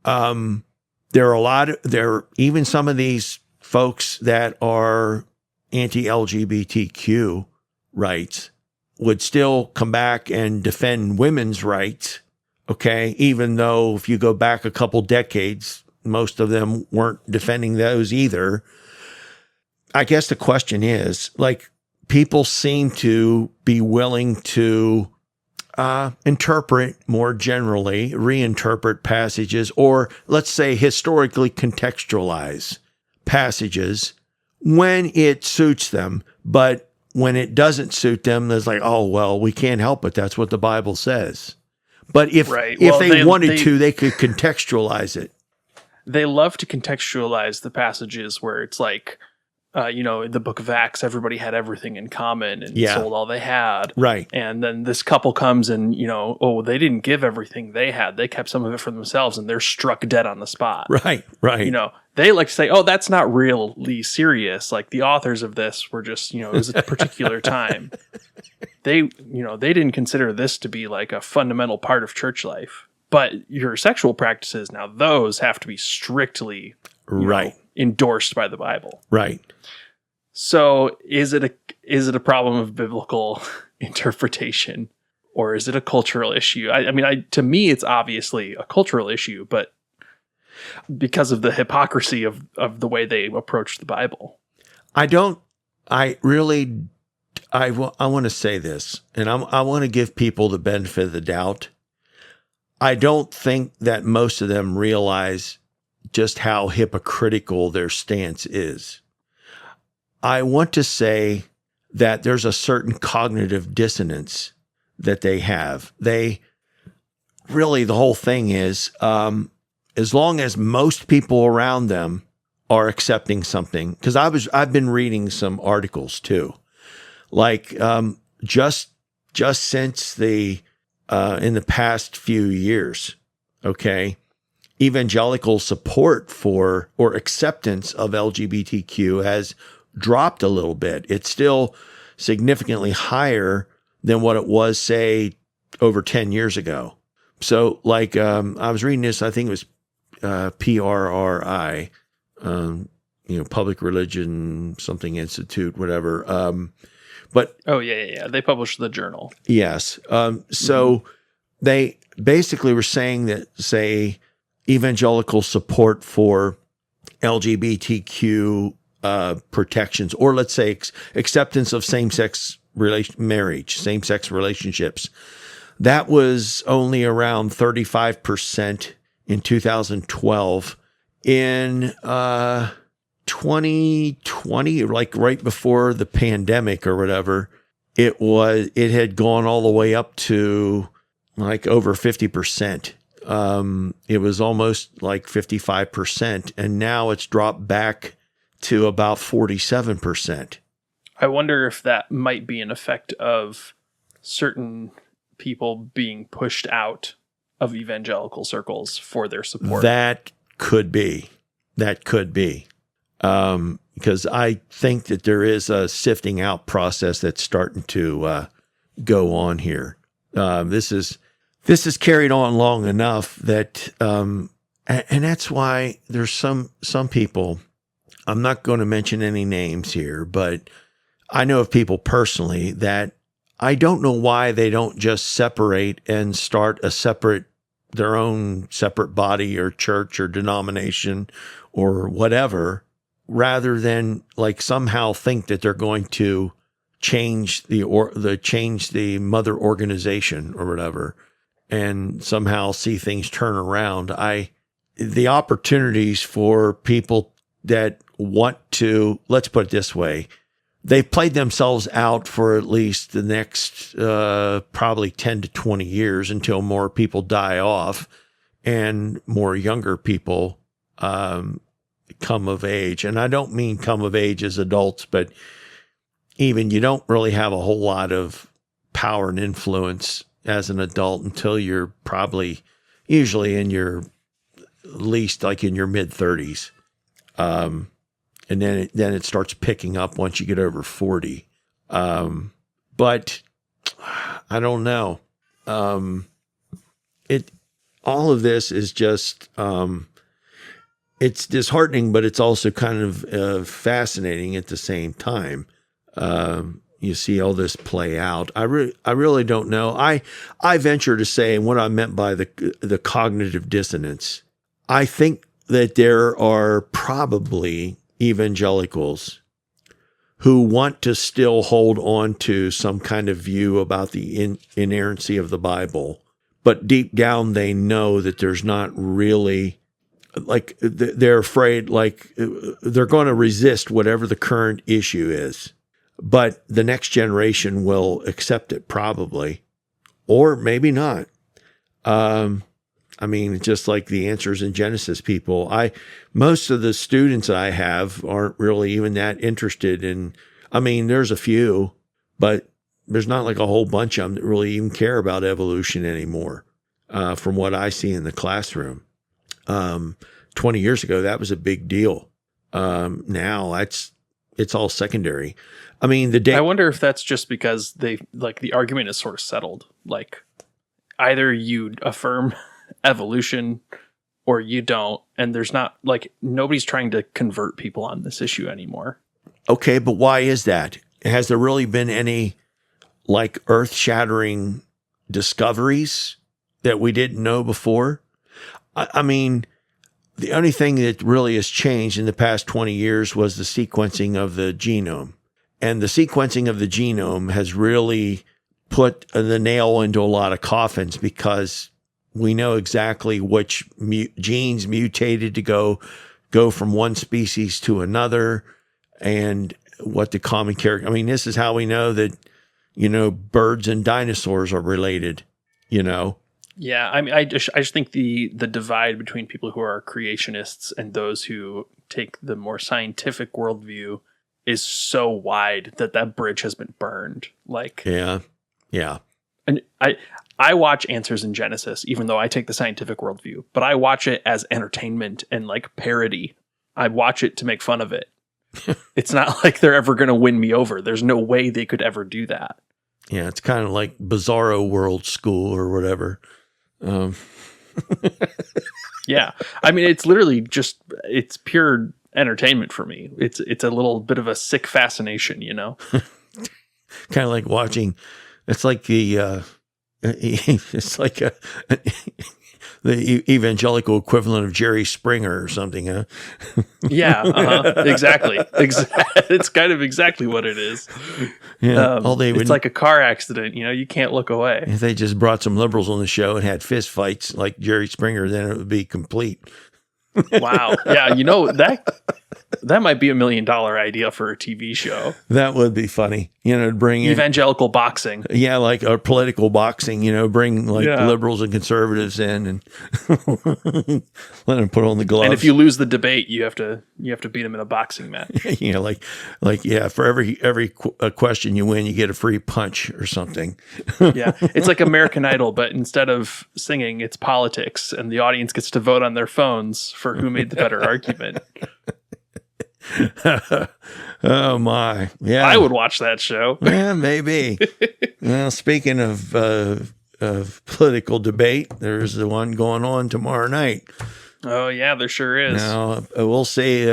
there are even some of these folks that are anti-LGBTQ rights would still come back and defend women's rights. Okay, even though if you go back a couple decades, most of them weren't defending those either. I guess the question is, like, people seem to be willing to interpret more generally, reinterpret passages, or let's say historically contextualize passages when it suits them. But when it doesn't suit them, there's like, oh, well, we can't help it. That's what the Bible says. But if they wanted to, they could contextualize it. They love to contextualize the passages where it's like, in the book of Acts, everybody had everything in common and sold all they had. Right. And then this couple comes and, they didn't give everything they had. They kept some of it for themselves and they're struck dead on the spot. Right. They like to say, oh, that's not really serious. Like the authors of this were just, it was a particular time. They didn't consider this to be like a fundamental part of church life. But your sexual practices, now those have to be strictly endorsed by the Bible. Right. So is it a problem of biblical interpretation, or is it a cultural issue? To me, it's obviously a cultural issue, but because of the hypocrisy of the way they approach the Bible. I want to say this, and I want to give people the benefit of the doubt. I don't think that most of them realize just how hypocritical their stance is. I want to say that there's a certain cognitive dissonance that they have. The whole thing is, as long as most people around them are accepting something, because I've been reading some articles too, like just since in the past few years, okay, evangelical support for or acceptance of LGBTQ has dropped a little bit. It's still significantly higher than what it was, say, over 10 years ago. So, like, I was reading this, I think it was PRRI, Public Religion something Institute, whatever. But they published the journal. Yes. So they basically were saying that, say, evangelical support for LGBTQ protections, or let's say acceptance of same-sex marriage, same-sex relationships, that was only around 35% in 2012. In 2020, like right before the pandemic or whatever, it had gone all the way up to like over 50%. It was almost like 55%, and now it's dropped back to about 47%. I wonder if that might be an effect of certain people being pushed out of evangelical circles for their support. That could be. Because I think that there is a sifting out process that's starting to go on here. This is carried on long enough that, and that's why there's some people. I'm not going to mention any names here, but I know of people personally that I don't know why they don't just separate and start their own separate body or church or denomination or whatever, rather than like somehow think that they're going to change the mother organization or whatever, and somehow see things turn around. The opportunities for people that want to, let's put it this way, they've played themselves out for at least the next probably 10 to 20 years until more people die off and more younger people come of age. And I don't mean come of age as adults, but even you don't really have a whole lot of power and influence as an adult until you're probably usually in your, at least like in your mid 30s. And then it starts picking up once you get over 40. But I don't know. All of this is just, it's disheartening, but it's also kind of fascinating at the same time. You see all this play out. I really don't know. I venture to say what I meant by the cognitive dissonance. I think that there are probably evangelicals who want to still hold on to some kind of view about the inerrancy of the Bible, but deep down they know that there's not really, like, they're afraid, like they're going to resist whatever the current issue is, but the next generation will accept it probably, or maybe not. I mean, just like the Answers in Genesis people, most of the students I have aren't really even that interested in, I mean, there's a few, but there's not like a whole bunch of them that really even care about evolution anymore, from what I see in the classroom. 20 years ago, that was a big deal. Now it's all secondary. I mean, I wonder if that's just because the argument is sort of settled. Like, either you affirm evolution or you don't, and there's not, like, nobody's trying to convert people on this issue anymore. Okay, but why is that? Has there really been any like earth-shattering discoveries that we didn't know before? I mean, the only thing that really has changed in the past 20 years was the sequencing of the genome. And the sequencing of the genome has really put the nail into a lot of coffins, because we know exactly which genes mutated to go from one species to another, and what the common character. I mean, this is how we know that, birds and dinosaurs are related, Yeah, I mean, I just think the divide between people who are creationists and those who take the more scientific worldview is so wide that bridge has been burned. Like, yeah. and I watch Answers in Genesis, even though I take the scientific worldview, but I watch it as entertainment and like parody. I watch it to make fun of it. It's not like they're ever going to win me over. There's no way they could ever do that. Yeah, it's kind of like Bizarro World School or whatever. Yeah, I mean, it's literally it's pure entertainment for me. It's a little bit of a sick fascination, Kind of like watching. It's like it's like the evangelical equivalent of Jerry Springer or something, huh? Yeah, exactly. It's kind of exactly what it is. Yeah, it's like a car accident. You can't look away. If they just brought some liberals on the show and had fist fights like Jerry Springer, then it would be complete. Wow. Yeah, that might be $1 million idea for a TV show. That would be funny. To bring in evangelical boxing. Yeah, like a political boxing, bring liberals and conservatives in and let them put on the gloves. And if you lose the debate, you have to beat them in a boxing match. For every question you win, you get a free punch or something. Yeah, it's like American Idol, but instead of singing, it's politics, and the audience gets to vote on their phones for who made the better argument. Oh my! Yeah, I would watch that show. Yeah, maybe. Well, speaking of political debate, there's the one going on tomorrow night. Oh yeah, there sure is. Now we'll see.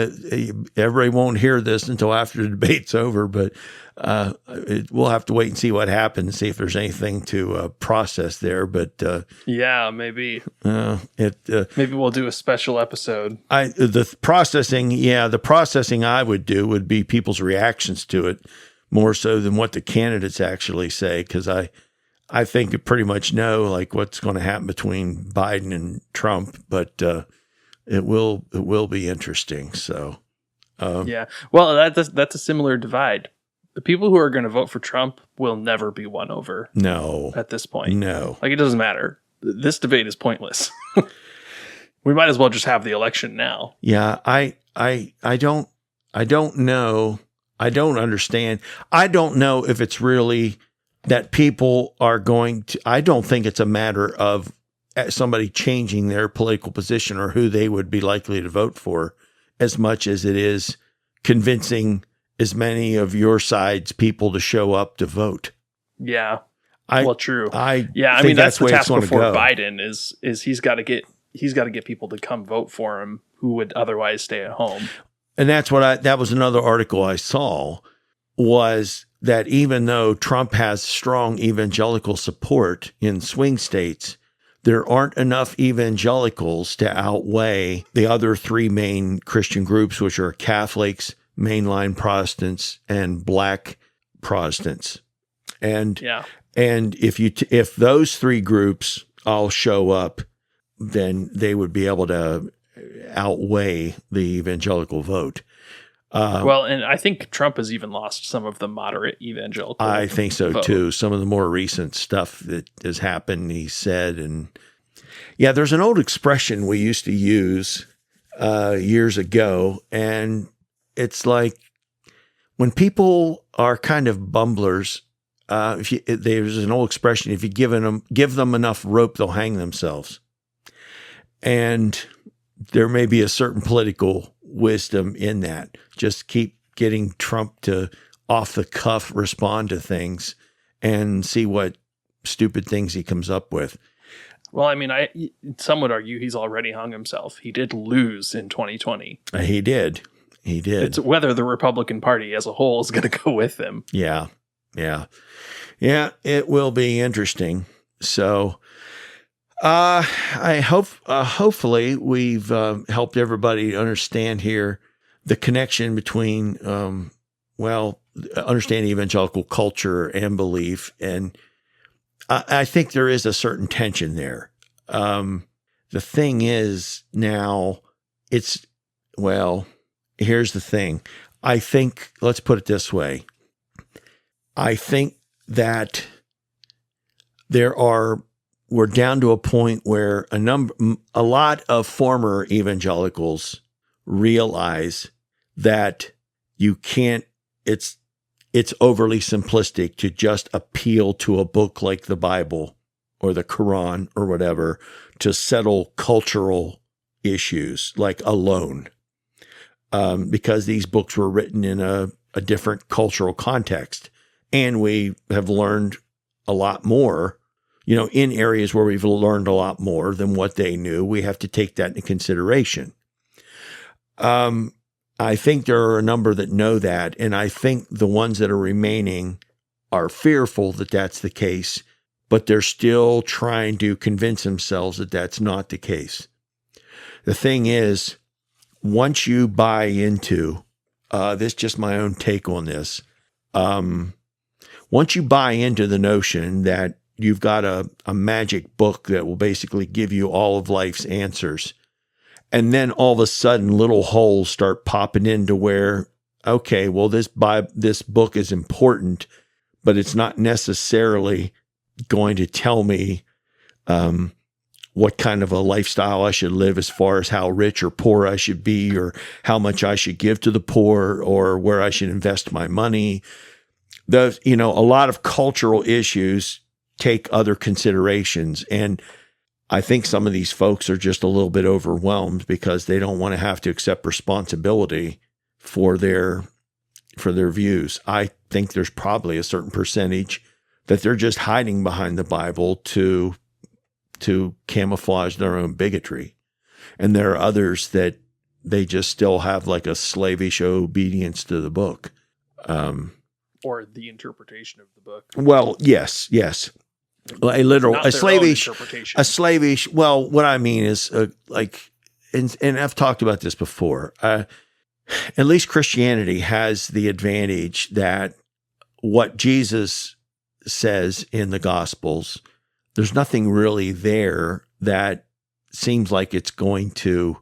Everybody won't hear this until after the debate's over, but we'll have to wait and see what happens. See if there's anything to process there. But yeah, maybe maybe we'll do a special episode. The processing I would do would be people's reactions to it more so than what the candidates actually say, because I think you pretty much know like what's going to happen between Biden and Trump, but it will be interesting. So yeah, well, that's a similar divide. The people who are going to vote for Trump will never be won over. No, at this point, no. Like, it doesn't matter. This debate is pointless. We might as well just have the election now. Yeah, I don't know. I don't understand. I don't know if it's really that people are going to. I don't think it's a matter of somebody changing their political position or who they would be likely to vote for, as much as it is convincing as many of your side's people to show up to vote. Yeah. True. I mean, that's the task before Biden is he's got to get people to come vote for him who would otherwise stay at home. And that was another article I saw, was that even though Trump has strong evangelical support in swing states, there aren't enough evangelicals to outweigh the other three main Christian groups, which are Catholics, mainline Protestants, and Black Protestants. And if those three groups all show up, then they would be able to outweigh the evangelical vote. And I think Trump has even lost some of the moderate evangelical. I think so vote. too. Some of the more recent stuff that has happened, he said, and yeah, there's an old expression we used to use years ago, and it's like when people are kind of bumblers. There's an old expression: if you give them enough rope, they'll hang themselves. And there may be a certain political wisdom in that. Just keep getting Trump to off the cuff respond to things and see what stupid things he comes up with. Well, I mean, some would argue he's already hung himself. He did lose in 2020. He did. It's whether the Republican Party as a whole is going to go with him. Yeah. It will be interesting. So, I hope, hopefully we've helped everybody understand here the connection between, understand evangelical culture and belief. And I think there is a certain tension there. The thing is now here's the thing. I think, let's put it this way. I think that we're down to a point where a lot of former evangelicals realize that you can't, it's overly simplistic to just appeal to a book like the Bible or the Quran or whatever to settle cultural issues like alone. Because these books were written in a different cultural context. And we have learned a lot more, in areas where we've learned a lot more than what they knew. We have to take that into consideration. I think there are a number that know that, and I think the ones that are remaining are fearful that that's the case, but they're still trying to convince themselves that that's not the case. The thing is, once you buy into, this is just my own take on this, once you buy into the notion that you've got a magic book that will basically give you all of life's answers, and then all of a sudden little holes start popping into where, okay, well, this book is important, but it's not necessarily going to tell me what kind of a lifestyle I should live as far as how rich or poor I should be, or how much I should give to the poor, or where I should invest my money. A lot of cultural issues take other considerations. And I think some of these folks are just a little bit overwhelmed because they don't want to have to accept responsibility for their views. I think there's probably a certain percentage that they're just hiding behind the Bible to camouflage their own bigotry. And there are others that they just still have like a slavish obedience to the book. Or the interpretation of the book. Well, yes. A slavish. Well, what I mean is and I've talked about this before. At least Christianity has the advantage that what Jesus says in the Gospels, there's nothing really there that seems like it's going to,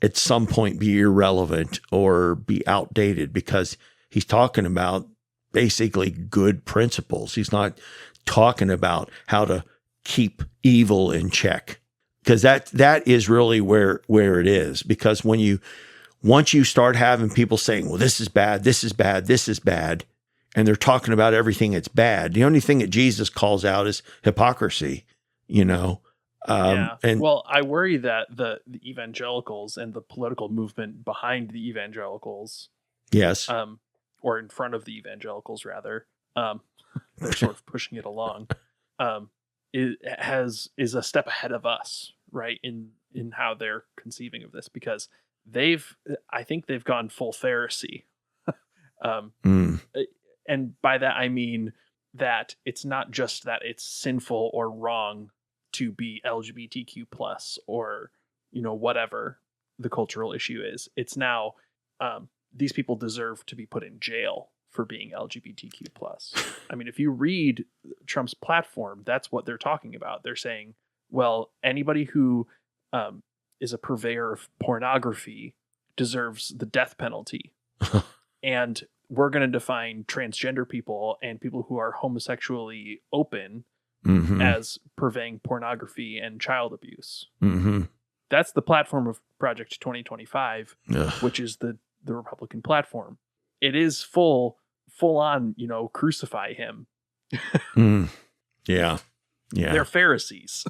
at some point, be irrelevant or be outdated, because he's talking about basically good principles. He's not talking about how to keep evil in check, because that is really where it is. Because once you start having people saying, well, this is bad, this is bad, this is bad, and they're talking about everything that's bad, the only thing that Jesus calls out is hypocrisy, And well, I worry that the evangelicals and the political movement behind the evangelicals, yes, or in front of the evangelicals rather, they're sort of pushing it along, is a step ahead of us, right, in how they're conceiving of this, because I think they've gone full Pharisee. And by that I mean that it's not just that it's sinful or wrong to be LGBTQ plus, or whatever the cultural issue is. It's now these people deserve to be put in jail for being LGBTQ plus. I mean, if you read Trump's platform, that's what they're talking about. They're saying, well, anybody who is a purveyor of pornography deserves the death penalty. And we're going to define transgender people and people who are homosexually open as purveying pornography and child abuse. That's the platform of Project 2025, which is the Republican platform. It is full on, crucify him. Yeah. They're Pharisees.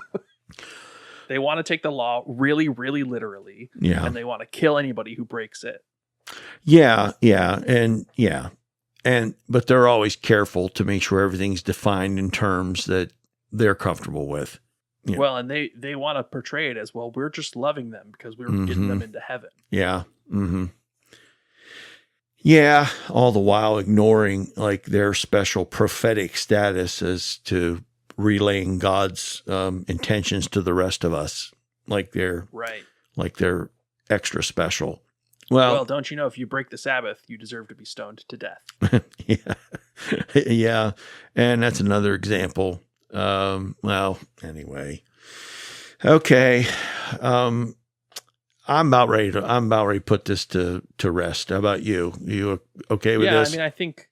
They want to take the law really, really literally. Yeah. And they want to kill anybody who breaks it. But they're always careful to make sure everything's defined in terms that they're comfortable with. Yeah. Well, and they want to portray it as, well, we're just loving them because we're getting them into heaven. Yeah. Yeah. All the while ignoring like their special prophetic status as to relaying God's intentions to the rest of us. Like they're extra special. Well, don't you know if you break the Sabbath, you deserve to be stoned to death? Yeah. Yeah. And that's another example. Well, anyway. Okay. I'm about ready to put this to rest. How about you? You okay with this? I mean, I think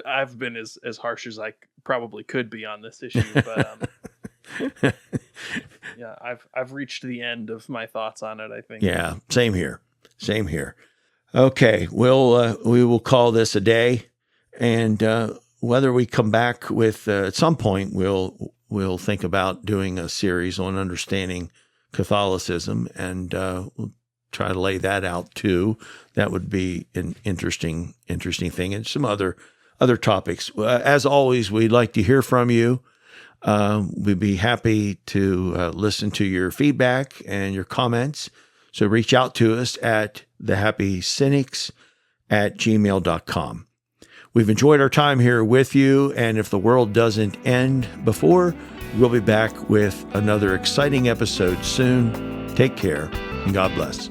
I've been as harsh as I probably could be on this issue, but yeah, I've reached the end of my thoughts on it, I think. Yeah, same here. Same here. Okay, we will call this a day, and whether we come back with at some point, we'll think about doing a series on understanding Catholicism, and we'll try to lay that out too. That would be an interesting thing, and some other topics. As always, we'd like to hear from you. We'd be happy to listen to your feedback and your comments. So reach out to us at thehappycynics@gmail.com. We've enjoyed our time here with you, and if the world doesn't end before, we'll be back with another exciting episode soon. Take care, and God bless.